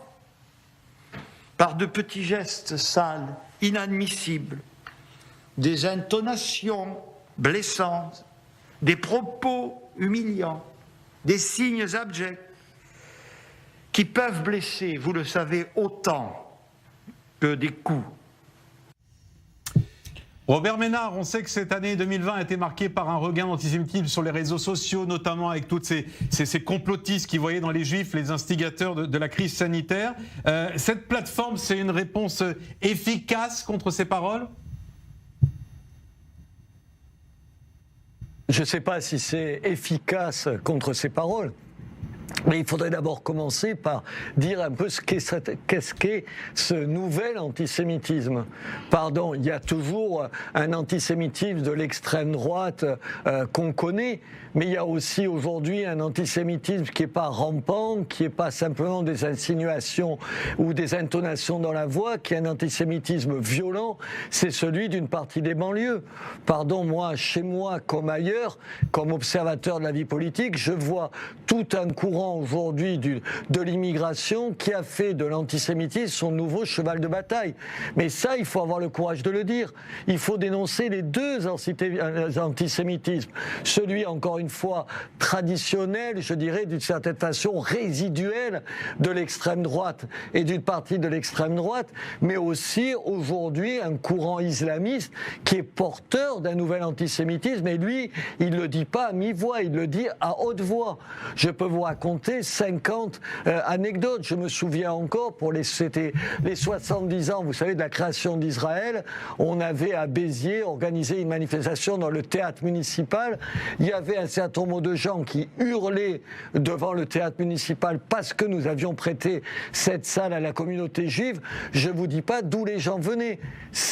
M: par de petits gestes sales, inadmissibles, des intonations blessantes, des propos humiliants, des signes abjects qui peuvent blesser, vous le savez, autant que des coups.
A: Robert Ménard, on sait que cette année 2020 a été marquée par un regain d'antisémitisme sur les réseaux sociaux, notamment avec toutes ces complotistes qui voyaient dans les Juifs les instigateurs de la crise sanitaire. Cette plateforme, c'est une réponse efficace contre ces paroles ?
K: Je ne sais pas si c'est efficace contre ces paroles. Mais il faudrait d'abord commencer par dire un peu qu'est-ce qu'est ce nouvel antisémitisme. Pardon, il y a toujours un antisémitisme de l'extrême droite qu'on connaît, mais il y a aussi aujourd'hui un antisémitisme qui n'est pas rampant, qui n'est pas simplement des insinuations ou des intonations dans la voix, qui est un antisémitisme violent, c'est celui d'une partie des banlieues. Pardon, moi, chez moi comme ailleurs, comme observateur de la vie politique, je vois tout un courant aujourd'hui de l'immigration qui a fait de l'antisémitisme son nouveau cheval de bataille. Mais ça, il faut avoir le courage de le dire. Il faut dénoncer les deux antisémitismes. Celui, encore une fois, traditionnel, je dirais, d'une certaine façon résiduel de l'extrême droite et d'une partie de l'extrême droite, mais aussi aujourd'hui un courant islamiste qui est porteur d'un nouvel antisémitisme. Et lui, il ne le dit pas à mi-voix, il le dit à haute voix. Je peux vous raconter 50 anecdotes. Je me souviens encore, c'était les 70 ans, vous savez, de la création d'Israël, on avait à Béziers organisé une manifestation dans le théâtre municipal. Il y avait un certain nombre de gens qui hurlaient devant le théâtre municipal parce que nous avions prêté cette salle à la communauté juive. Je ne vous dis pas d'où les gens venaient.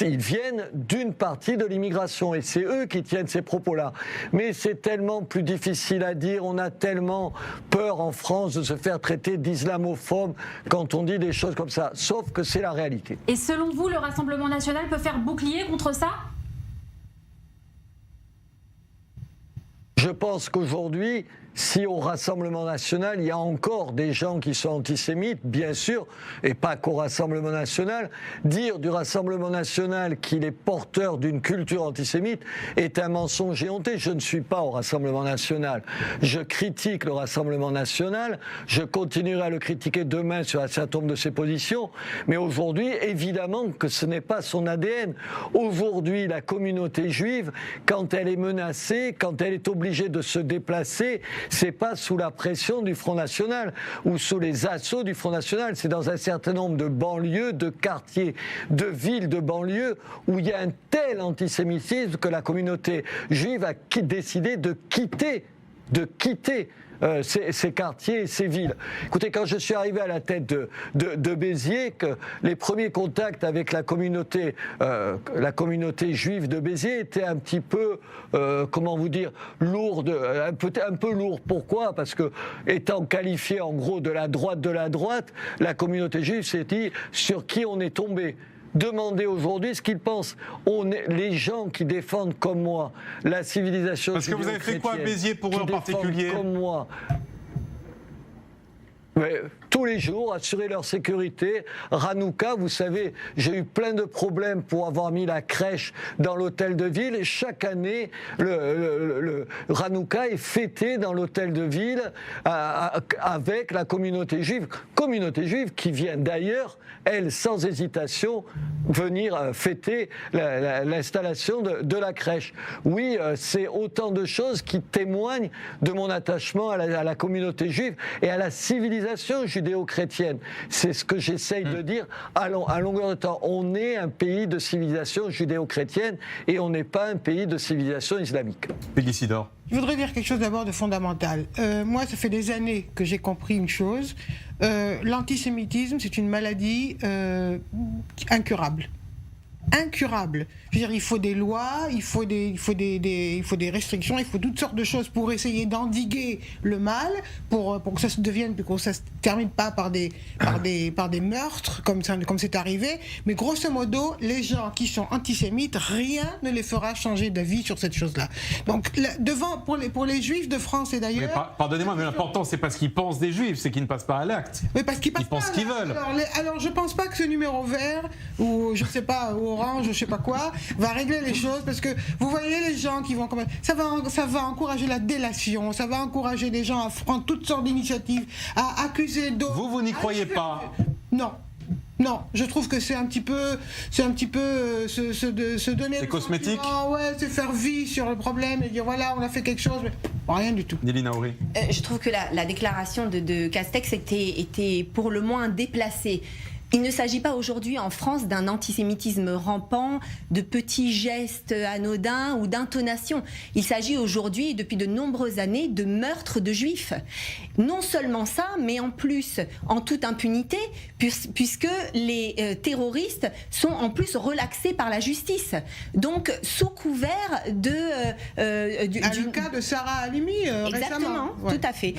K: Ils viennent d'une partie de l'immigration et c'est eux qui tiennent ces propos-là. Mais c'est tellement plus difficile à dire, on a tellement peur en France de se faire traiter d'islamophobe quand on dit des choses comme ça, sauf que c'est la réalité.
F: Et selon vous, le Rassemblement national peut faire bouclier contre ça ?
K: Je pense qu'aujourd'hui, si au Rassemblement national, il y a encore des gens qui sont antisémites, bien sûr, et pas qu'au Rassemblement national, dire du Rassemblement national qu'il est porteur d'une culture antisémite est un mensonge éhonté. Je ne suis pas au Rassemblement national. Je critique le Rassemblement national, je continuerai à le critiquer demain sur un certain nombre de ses positions, mais aujourd'hui, évidemment que ce n'est pas son ADN. Aujourd'hui, la communauté juive, quand elle est menacée, quand elle est obligée de se déplacer, c'est pas sous la pression du Front National ou sous les assauts du Front National, c'est dans un certain nombre de banlieues, de quartiers, de villes de banlieues où il y a un tel antisémitisme que la communauté juive a décidé de quitter ces quartiers et ces villes. Écoutez, quand je suis arrivé à la tête de Béziers, que les premiers contacts avec la communauté juive de Béziers étaient un petit peu, comment vous dire, lourds, un peu lourds. Pourquoi ? Parce que, étant qualifié en gros de la droite, la communauté juive s'est dit sur qui on est tombé. Demandez aujourd'hui ce qu'ils pensent. Les gens qui défendent comme moi la civilisation
A: judéo-chrétienne. Parce que vous avez fait quoi à Béziers pour eux en particulier ?
K: Comme moi. Mais, tous les jours, assurer leur sécurité. Hanouka, vous savez, j'ai eu plein de problèmes pour avoir mis la crèche dans l'hôtel de ville. Et chaque année, le Hanouka est fêté dans l'hôtel de ville avec la communauté juive. Communauté juive qui vient d'ailleurs, elle, sans hésitation, venir fêter l'installation de la crèche. Oui, c'est autant de choses qui témoignent de mon attachement à la communauté juive et à la civilisation judéo-chrétienne. C'est ce que j'essaye de dire à longueur de temps. On est un pays de civilisation judéo-chrétienne et on n'est pas un pays de civilisation islamique.
A: Peggy Sidor.
I: Je voudrais dire quelque chose d'abord de fondamental. Moi, ça fait des années que j'ai compris une chose. L'antisémitisme, c'est une maladie incurable. Incurable. Je veux dire, il faut des lois, il faut des restrictions, il faut toutes sortes de choses pour essayer d'endiguer le mal, pour que ça se devienne, que ça se termine pas par des meurtres, comme c'est arrivé. Mais grosso modo, les gens qui sont antisémites, rien ne les fera changer d'avis sur cette chose-là. Donc, pour les juifs de France et d'ailleurs...
A: Pardonnez-moi, mais l'important, c'est pas ce qu'ils pensent des juifs, c'est qu'ils ne passent pas à l'acte.
I: Mais parce qu'ils
A: pensent ce qu'ils veulent.
I: Alors, je pense pas que ce numéro vert, ou je sais pas, ou orange, je sais pas quoi, va régler les choses, parce que vous voyez les gens qui vont... Ça va encourager la délation, ça va encourager les gens à prendre toutes sortes d'initiatives, à accuser d'autres...
A: Vous n'y croyez pas ?
I: Non, je trouve que c'est un petit peu se donner...
A: C'est cosmétique ?
I: Ouais, c'est faire vie sur le problème et dire voilà, on a fait quelque chose, mais rien du tout.
A: Nelly Naouri.
H: Je trouve que la déclaration de Castex était pour le moins déplacée. Il ne s'agit pas aujourd'hui en France d'un antisémitisme rampant, de petits gestes anodins ou d'intonations. Il s'agit aujourd'hui, depuis de nombreuses années, de meurtres de juifs. Non seulement ça, mais en plus, en toute impunité, puisque les terroristes sont en plus relaxés par la justice. Donc, sous couvert
I: le cas de Sarah Halimi
H: exactement,
I: récemment.
H: Tout à fait.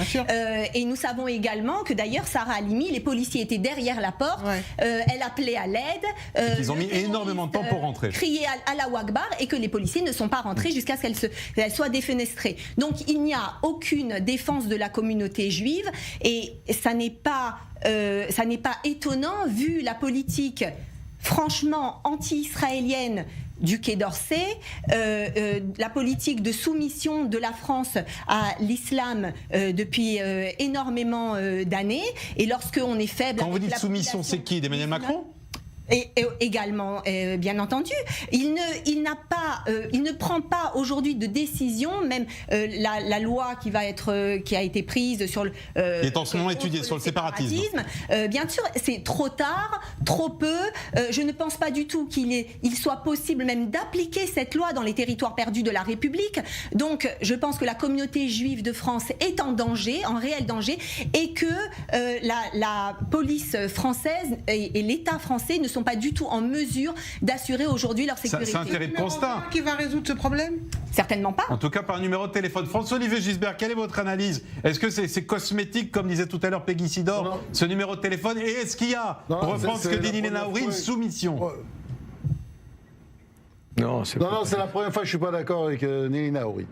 H: Et nous savons également que d'ailleurs, Sarah Halimi, les policiers étaient derrière la porte. Ouais. Elle appelait à l'aide.
A: Ils ont mis énormément de temps pour rentrer.
H: Crier Allahu Akbar et que les policiers ne sont pas rentrés jusqu'à ce qu'elle soit défenestrée. Donc il n'y a aucune défense de la communauté juive et ça n'est pas étonnant vu la politique franchement anti-israélienne du Quai d'Orsay, la politique de soumission de la France à l'islam depuis énormément d'années. Et lorsqu'on est faible...
A: Quand vous dites soumission, c'est qui ? D'Emmanuel Macron ?
H: Et également, bien entendu, il ne prend pas aujourd'hui de décision, même la loi qui a été prise sur le
A: qui est en ce moment étudiée sur le séparatisme.
H: Bien sûr, c'est trop tard, trop peu. Je ne pense pas du tout qu'il soit possible même d'appliquer cette loi dans les territoires perdus de la République. Donc, je pense que la communauté juive de France est en danger, en réel danger, et que la police française et l'État français ne sont pas du tout en mesure d'assurer aujourd'hui leur sécurité.
A: C'est un terrible constat.
I: Qui va résoudre ce problème ?
H: Certainement pas.
A: En tout cas, par numéro de téléphone. François-Olivier Gisbert, quelle est votre analyse ? Est-ce que c'est cosmétique, comme disait tout à l'heure Peggy Sidor, ce numéro de téléphone ? Et est-ce qu'il y a, pour reprendre ce que dit Nelly Naouri, une soumission ?
G: Non, c'est la première fois que je ne suis pas d'accord avec Nelly Naouri.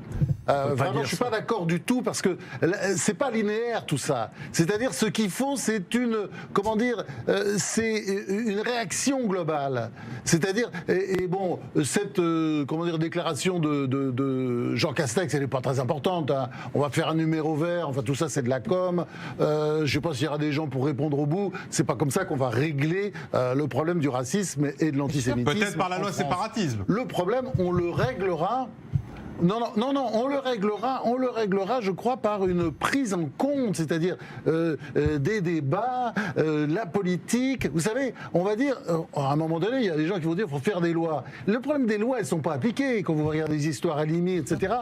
G: Vraiment, je ne suis pas d'accord du tout parce que c'est pas linéaire tout ça. C'est-à-dire, ce qu'il faut, c'est une, comment dire, c'est une réaction globale. C'est-à-dire, et bon, cette, comment dire, déclaration de Jean Castex, elle n'est pas très importante. Hein. On va faire un numéro vert. Enfin, tout ça, c'est de la com. Je ne sais pas s'il y aura des gens pour répondre au bout. C'est pas comme ça qu'on va régler le problème du racisme et de l'antisémitisme.
A: Peut-être par la loi séparatisme.
G: Le problème, on le réglera. Non, on le réglera, je crois, par une prise en compte, c'est-à-dire des débats, la politique. Vous savez, on va dire, à un moment donné, il y a des gens qui vont dire qu'il faut faire des lois. Le problème des lois, elles ne sont pas appliquées. Quand vous regardez des histoires Halimi, etc.,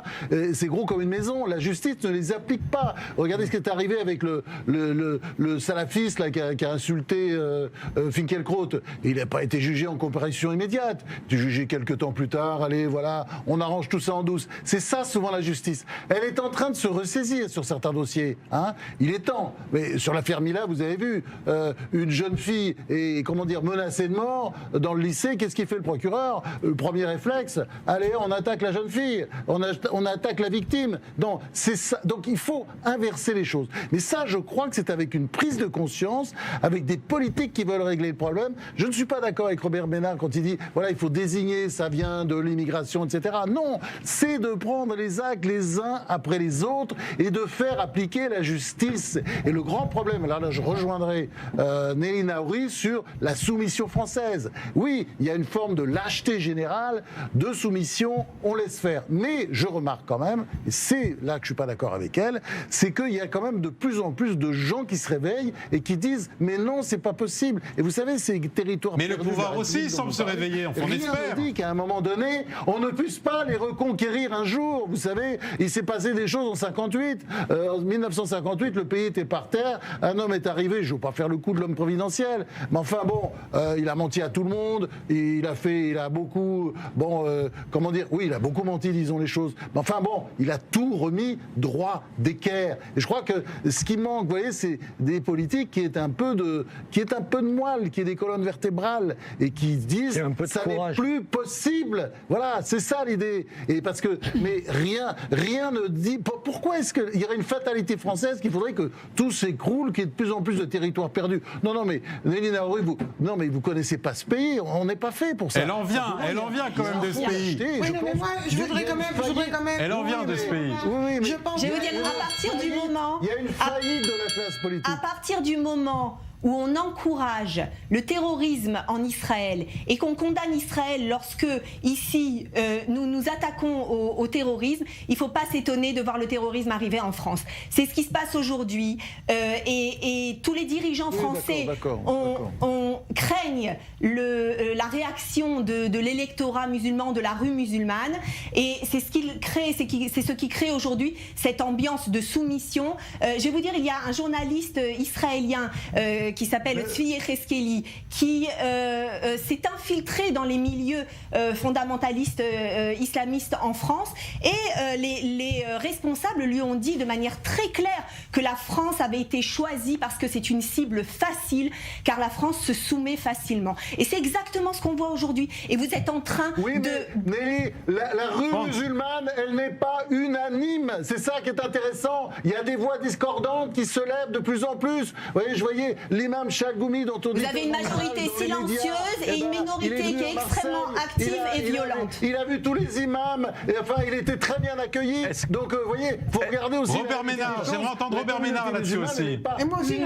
G: c'est gros comme une maison. La justice ne les applique pas. Regardez ce qui est arrivé avec le salafiste là, qui a insulté Finkielkraut. Il n'a pas été jugé en comparution immédiate. Il a été jugé quelques temps plus tard. Allez, voilà, on arrange tout ça en douce. C'est ça souvent la justice. Elle est en train de se ressaisir sur certains dossiers. Hein. Il est temps. Mais sur l'affaire Mila, vous avez vu, une jeune fille est, comment dire, menacée de mort dans le lycée. Qu'est-ce qu'il fait le procureur? Le premier réflexe, allez, on attaque la jeune fille, on attaque la victime. Donc, c'est ça. Donc il faut inverser les choses. Mais ça, je crois que c'est avec une prise de conscience, avec des politiques qui veulent régler le problème. Je ne suis pas d'accord avec Robert Ménard quand il dit, voilà, il faut désigner, ça vient de l'immigration, etc. Non, c'est de prendre les actes les uns après les autres et de faire appliquer la justice. Et le grand problème, là je rejoindrai Nelly Naouri sur la soumission française. Oui, il y a une forme de lâcheté générale, de soumission, on laisse faire. Mais je remarque quand même, et c'est là que je ne suis pas d'accord avec elle, c'est qu'il y a quand même de plus en plus de gens qui se réveillent et qui disent mais non, c'est pas possible. Et vous savez, ces territoires...
A: Mais le pouvoir aussi semble se réveiller, on espère.
G: Rien ne dit qu'à un moment donné, on ne puisse pas les reconquérir un jour. Vous savez, il s'est passé des choses en 58. En 1958, le pays était par terre. Un homme est arrivé, je ne veux pas faire le coup de l'homme providentiel, mais enfin bon, il a menti à tout le monde. Il a beaucoup, comment dire, oui, il a beaucoup menti, disons les choses. Mais enfin bon, il a tout remis droit d'équerre. Et je crois que ce qui manque, vous voyez, c'est des politiques qui est un peu de moelle, qui est des colonnes vertébrales et qui disent ça n'est plus possible. Voilà, c'est ça l'idée. Et parce que mais rien ne dit... Pourquoi est-ce qu'il y aurait une fatalité française qu'il faudrait que tout s'écroule, qu'il y ait de plus en plus de territoires perdus? Non, mais Nelly Naouri, vous connaissez pas ce pays, on n'est pas fait pour ça.
A: Elle en vient quand même de ce pays.
I: Oui, mais moi, je voudrais quand même...
A: Elle en vient de ce pays.
H: Oui, je vais vous dire, à partir du moment...
G: Il y a une faillite de la classe politique.
H: À partir du moment où on encourage le terrorisme en Israël et qu'on condamne Israël lorsque, ici, nous nous attaquons au terrorisme, il ne faut pas s'étonner de voir le terrorisme arriver en France. C'est ce qui se passe aujourd'hui et tous les dirigeants français craignent la réaction de l'électorat musulman, de la rue musulmane, et c'est ce qui crée aujourd'hui cette ambiance de soumission. Je vais vous dire, il y a un journaliste israélien qui s'appelle Tzvi Yecheskeli, qui s'est infiltré dans les milieux fondamentalistes islamistes en France, et les responsables lui ont dit de manière très claire que la France avait été choisie parce que c'est une cible facile, car la France se soumet facilement. Et c'est exactement ce qu'on voit aujourd'hui. Et vous êtes en train de...
G: Nelly, la rue musulmane, elle n'est pas unanime. C'est ça qui est intéressant. Il y a des voix discordantes qui se lèvent de plus en plus. Vous voyez, je voyais l'imam Chalgoumi dont on dit...
H: Vous avez une majorité silencieuse et une minorité qui est extrêmement active et violente.
G: Il a vu tous les imams, et enfin il était très bien accueilli. Donc vous voyez, il faut regarder aussi...
A: Robert Ménard, j'aimerais entendre Robert Ménard là-dessus aussi.
I: Et moi aussi,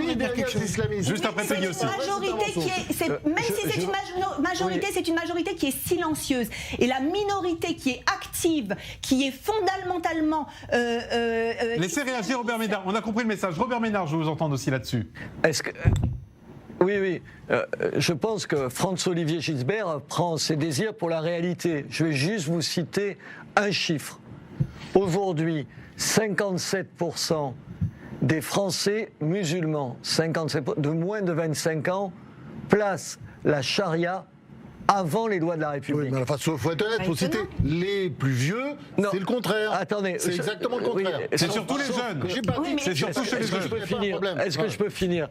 A: juste après Peggy aussi.
H: Même si c'est une majorité, c'est une majorité qui est silencieuse. Et la minorité qui est active, qui est fondamentalement...
A: Laissez réagir Robert Ménard, on a compris le message. Robert Ménard, je vous entends aussi là-dessus.
K: Oui. Je pense que Franz-Olivier Gisbert prend ses désirs pour la réalité. Je vais juste vous citer un chiffre. Aujourd'hui, 57% des Français musulmans, 57% de moins de 25 ans, placent la charia avant les lois de la République.
G: Oui, mais enfin, faut être honnête, faut citer les plus vieux, c'est le contraire.
K: Attendez,
G: c'est exactement le contraire.
A: C'est surtout les jeunes.
K: C'est surtout chez les jeunes. Est-ce que je peux finir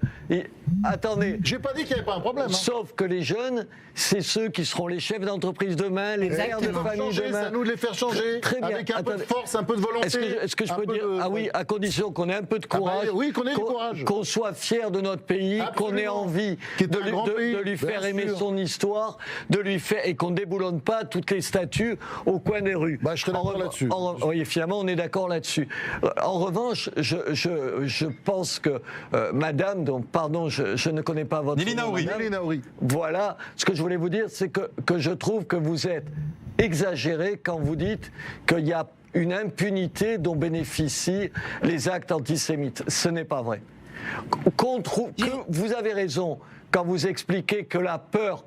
K: attendez.
G: J'ai pas dit qu'il n'y avait pas un problème. Hein.
K: Sauf que les jeunes, c'est ceux qui seront les chefs d'entreprise demain, les pères de famille demain.
G: C'est à nous de les faire changer.
K: Très bien.
G: Avec un peu de force, un peu de volonté.
K: Est-ce que je peux dire ah oui, à condition qu'on ait un peu de courage.
G: Oui, qu'on ait du courage.
K: Qu'on soit fier de notre pays, qu'on ait envie de lui faire aimer son histoire, de lui faire et qu'on déboulonne pas toutes les statues au coin des rues.
G: Je serais d'accord là-dessus.
K: Oui, finalement, on est d'accord là-dessus. En revanche, je pense que Madame, donc pardon, je ne connais pas votre
A: Nili
K: Naouri. Voilà, ce que je voulais vous dire, c'est que je trouve que vous êtes exagéré quand vous dites qu'il y a une impunité dont bénéficient les actes antisémites. Ce n'est pas vrai. Vous avez raison quand vous expliquez que la peur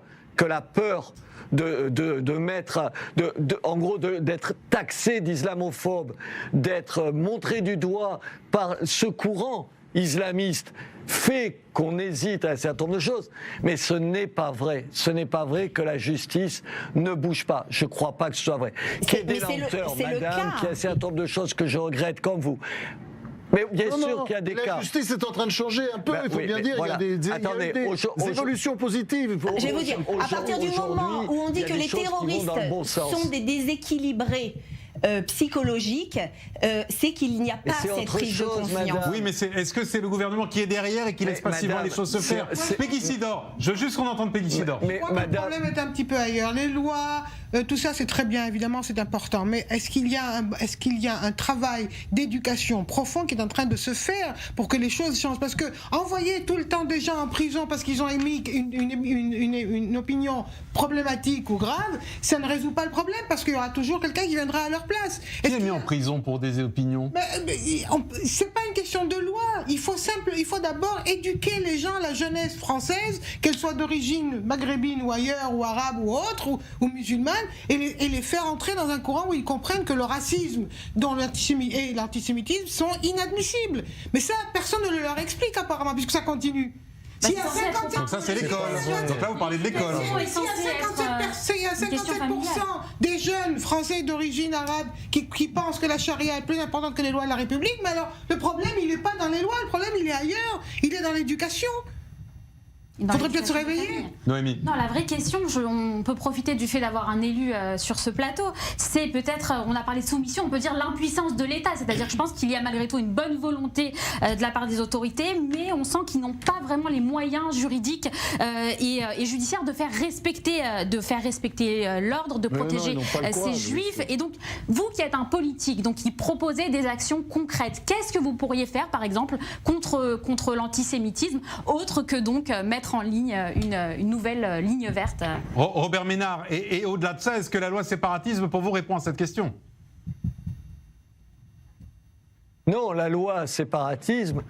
K: en gros d'être taxé d'islamophobe, d'être montré du doigt par ce courant islamiste fait qu'on hésite à un certain nombre de choses. Mais ce n'est pas vrai. Ce n'est pas vrai que la justice ne bouge pas. Je ne crois pas que ce soit vrai. Qu'il y ait des lenteurs, madame, qu'il y a un certain nombre de choses que je regrette comme vous. Mais bien sûr qu'il y a des cas.
G: La justice est en train de changer un peu, il faut bien dire.
K: Voilà.
G: Il y a des évolutions positives.
H: Je vais vous dire, à partir du moment où on dit que les terroristes sont des déséquilibrés psychologique, c'est qu'il n'y a pas cette prise de conscience.
A: Oui, mais est-ce que c'est le gouvernement qui est derrière et qui laisse passivement les choses se faire? Peggy Sidor, je veux juste qu'on entende Peggy Sidor.
I: Je crois que le problème est un petit peu ailleurs. Les lois, tout ça c'est très bien, évidemment c'est important, mais est-ce qu'il y a un travail d'éducation profond qui est en train de se faire pour que les choses changent? Parce que envoyer tout le temps des gens en prison parce qu'ils ont émis une opinion problématique ou grave, ça ne résout pas le problème, parce qu'il y aura toujours quelqu'un qui viendra à leur place.
A: Qui est mis en prison pour des opinions?
I: C'est pas une question de loi. Il faut d'abord éduquer les gens, la jeunesse française, qu'elle soit d'origine maghrébine ou ailleurs, ou arabe ou autre, ou musulmane, et les faire entrer dans un courant où ils comprennent que le racisme et l'antisémitisme sont inadmissibles. Mais ça, personne ne le leur explique apparemment, puisque ça continue.
A: Donc ça c'est l'école. Donc là vous parlez de l'école.
I: Il y a 57% des jeunes français d'origine arabe qui pensent que la charia est plus importante que les lois de la République, mais alors le problème il n'est pas dans les lois, le problème il est ailleurs, il est dans l'éducation. Il faudrait peut-être se réveiller.
A: Noémie.
F: Non, la vraie question, on peut profiter du fait d'avoir un élu sur ce plateau, c'est peut-être, on a parlé de soumission, on peut dire l'impuissance de l'État. C'est-à-dire que je pense qu'il y a malgré tout une bonne volonté de la part des autorités, mais on sent qu'ils n'ont pas vraiment les moyens juridiques et judiciaires de faire respecter l'ordre, de protéger ces juifs. Et donc, vous qui êtes un politique, donc qui proposez des actions concrètes, qu'est-ce que vous pourriez faire, par exemple, contre l'antisémitisme, autre que donc mettre en ligne une nouvelle ligne verte?
A: Robert Ménard, et au-delà de ça, est-ce que la loi séparatisme pour vous répond à cette question?
K: Non, la loi séparatisme,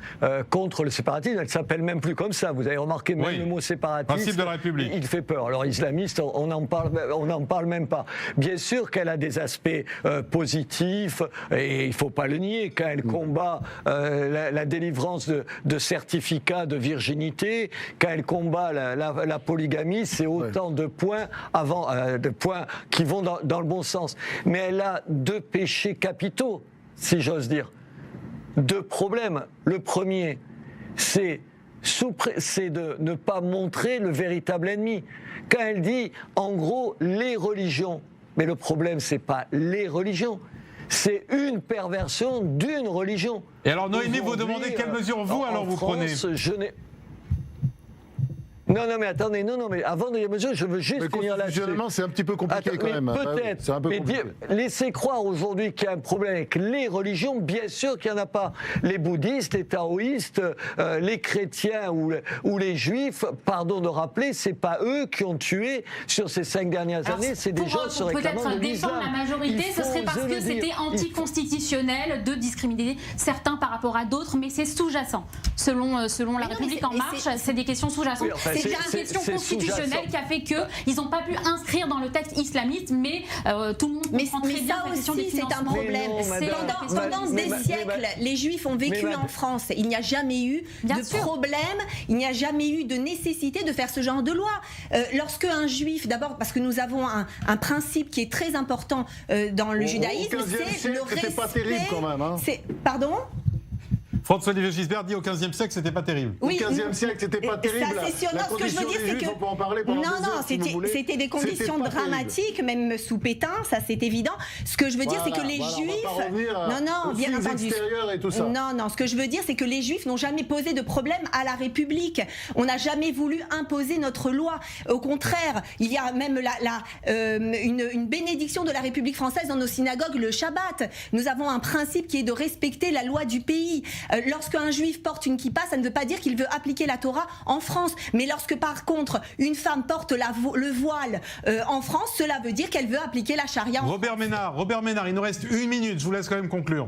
K: contre le séparatisme, elle s'appelle même plus comme ça. Vous avez remarqué, même le mot séparatisme,
A: principe de la République,
K: il fait peur. Alors islamiste, on n'en parle même pas. Bien sûr qu'elle a des aspects positifs, et il ne faut pas le nier, quand elle combat la délivrance de certificats de virginité, quand elle combat la polygamie, c'est autant de points qui vont dans le bon sens. Mais elle a deux péchés capitaux, si j'ose dire. Deux problèmes. Le premier, c'est de ne pas montrer le véritable ennemi. Quand elle dit, en gros, les religions, mais le problème, c'est pas les religions, c'est une perversion d'une religion.
A: Et alors, Noémie, vous demandez quelles mesures vous prenez?
K: Non, mais attendez, mais avant de dire mesure, je veux juste finir là-dessus.
G: C'est un petit peu compliqué quand même.
K: Peut-être,
G: c'est un peu compliqué.
K: Laissez croire aujourd'hui qu'il y a un problème avec les religions, bien sûr qu'il n'y en a pas. Les bouddhistes, les taoïstes, les chrétiens ou les juifs, pardon de rappeler, c'est pas eux qui ont tué sur ces 5 dernières années, c'est des gens se réclamant de l'islam.
F: Peut-être défendre la majorité, ce serait parce que c'était anticonstitutionnel de discriminer certains par rapport à d'autres, mais c'est sous-jacent. Selon la République En Marche, c'est des questions sous-jacentes. C'est déjà une question constitutionnelle qui a fait qu'ils n'ont pas pu inscrire dans le texte islamiste, mais tout le monde comprend très bien la question des financements.
H: C'est un problème. Pendant des siècles, les Juifs ont vécu en France. Il n'y a jamais eu de problème, il n'y a jamais eu de nécessité de faire ce genre de loi. Lorsque un Juif, d'abord parce que nous avons un principe qui est très important dans le judaïsme, c'est le respect.
G: C'était pas terrible quand même.
H: Pardon ?
A: François-Olivier Gisbert dit au XVe siècle, c'était pas terrible.
H: Oui,
G: au XVe siècle, c'était pas terrible.
H: Ça, c'est sûr.
G: La
H: Non, ce que je veux dire, c'est que
G: on peut en parler pendant des heures, si vous voulez.
H: c'était des conditions
G: C'était pas
H: dramatiques, même sous Pétain, ça c'est évident. Ce que je veux dire, c'est que les Juifs, bien entendu.
G: Et tout ça.
H: Non, ce que je veux dire, c'est que les Juifs n'ont jamais posé de problème à la République. On n'a jamais voulu imposer notre loi. Au contraire, il y a même une bénédiction de la République française dans nos synagogues le Shabbat. Nous avons un principe qui est de respecter la loi du pays. Lorsqu'un Juif porte une kippa, ça ne veut pas dire qu'il veut appliquer la Torah en France. Mais lorsque par contre une femme porte le voile en France, cela veut dire qu'elle veut appliquer la charia en
A: Robert Ménard, il nous reste 1 minute, je vous laisse quand même conclure.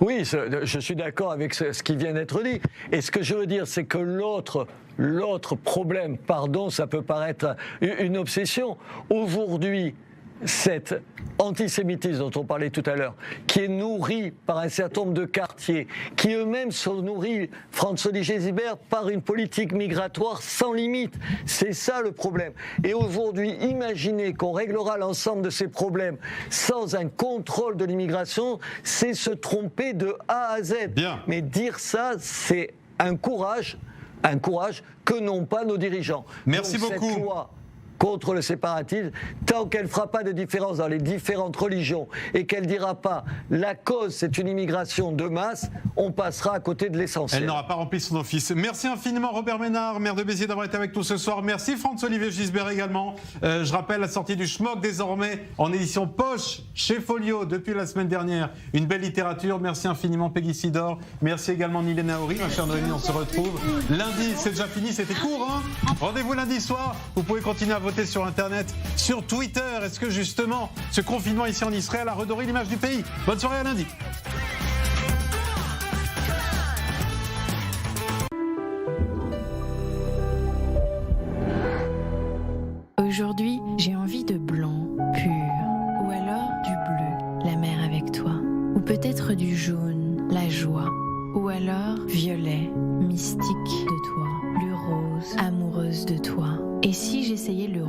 K: Oui, je suis d'accord avec ce qui vient d'être dit. Et ce que je veux dire, c'est que l'autre problème, pardon, ça peut paraître une obsession. Aujourd'hui, cet antisémitisme dont on parlait tout à l'heure, qui est nourri par un certain nombre de quartiers, qui eux-mêmes sont nourris, François-Olivier Gisbert, par une politique migratoire sans limite. C'est ça le problème. Et aujourd'hui, imaginez qu'on réglera l'ensemble de ces problèmes sans un contrôle de l'immigration, c'est se tromper de A à Z.
A: Bien.
K: Mais dire ça, c'est un courage que n'ont pas nos dirigeants.
A: Merci
K: Donc,
A: beaucoup.
K: Cette loi contre le séparatisme, tant qu'elle ne fera pas de différence dans les différentes religions et qu'elle ne dira pas la cause c'est une immigration de masse, on passera à côté de l'essentiel.
A: Elle n'aura pas rempli son office. Merci infiniment Robert Ménard, maire de Béziers, d'avoir été avec nous ce soir. Merci François-Olivier Gisbert également. Je rappelle la sortie du Schmock désormais en édition poche chez Folio depuis la semaine dernière. Une belle littérature. Merci infiniment Peggy Sidor. Merci également Nilène Haouri. Ma chère Noémie, on se retrouve lundi. C'est déjà fini, c'était court. Rendez-vous lundi soir. Vous pouvez continuer à voter sur Internet, sur Twitter. Est-ce que justement ce confinement ici en Israël a redoré l'image du pays? Bonne soirée, à lundi.
N: Aujourd'hui, j'ai envie de blanc, pur, ou alors du bleu, la mer avec toi, ou peut-être du jaune, la joie, ou alors violet, mystique de toi, le rose, amoureuse de toi. Et si j'essayais le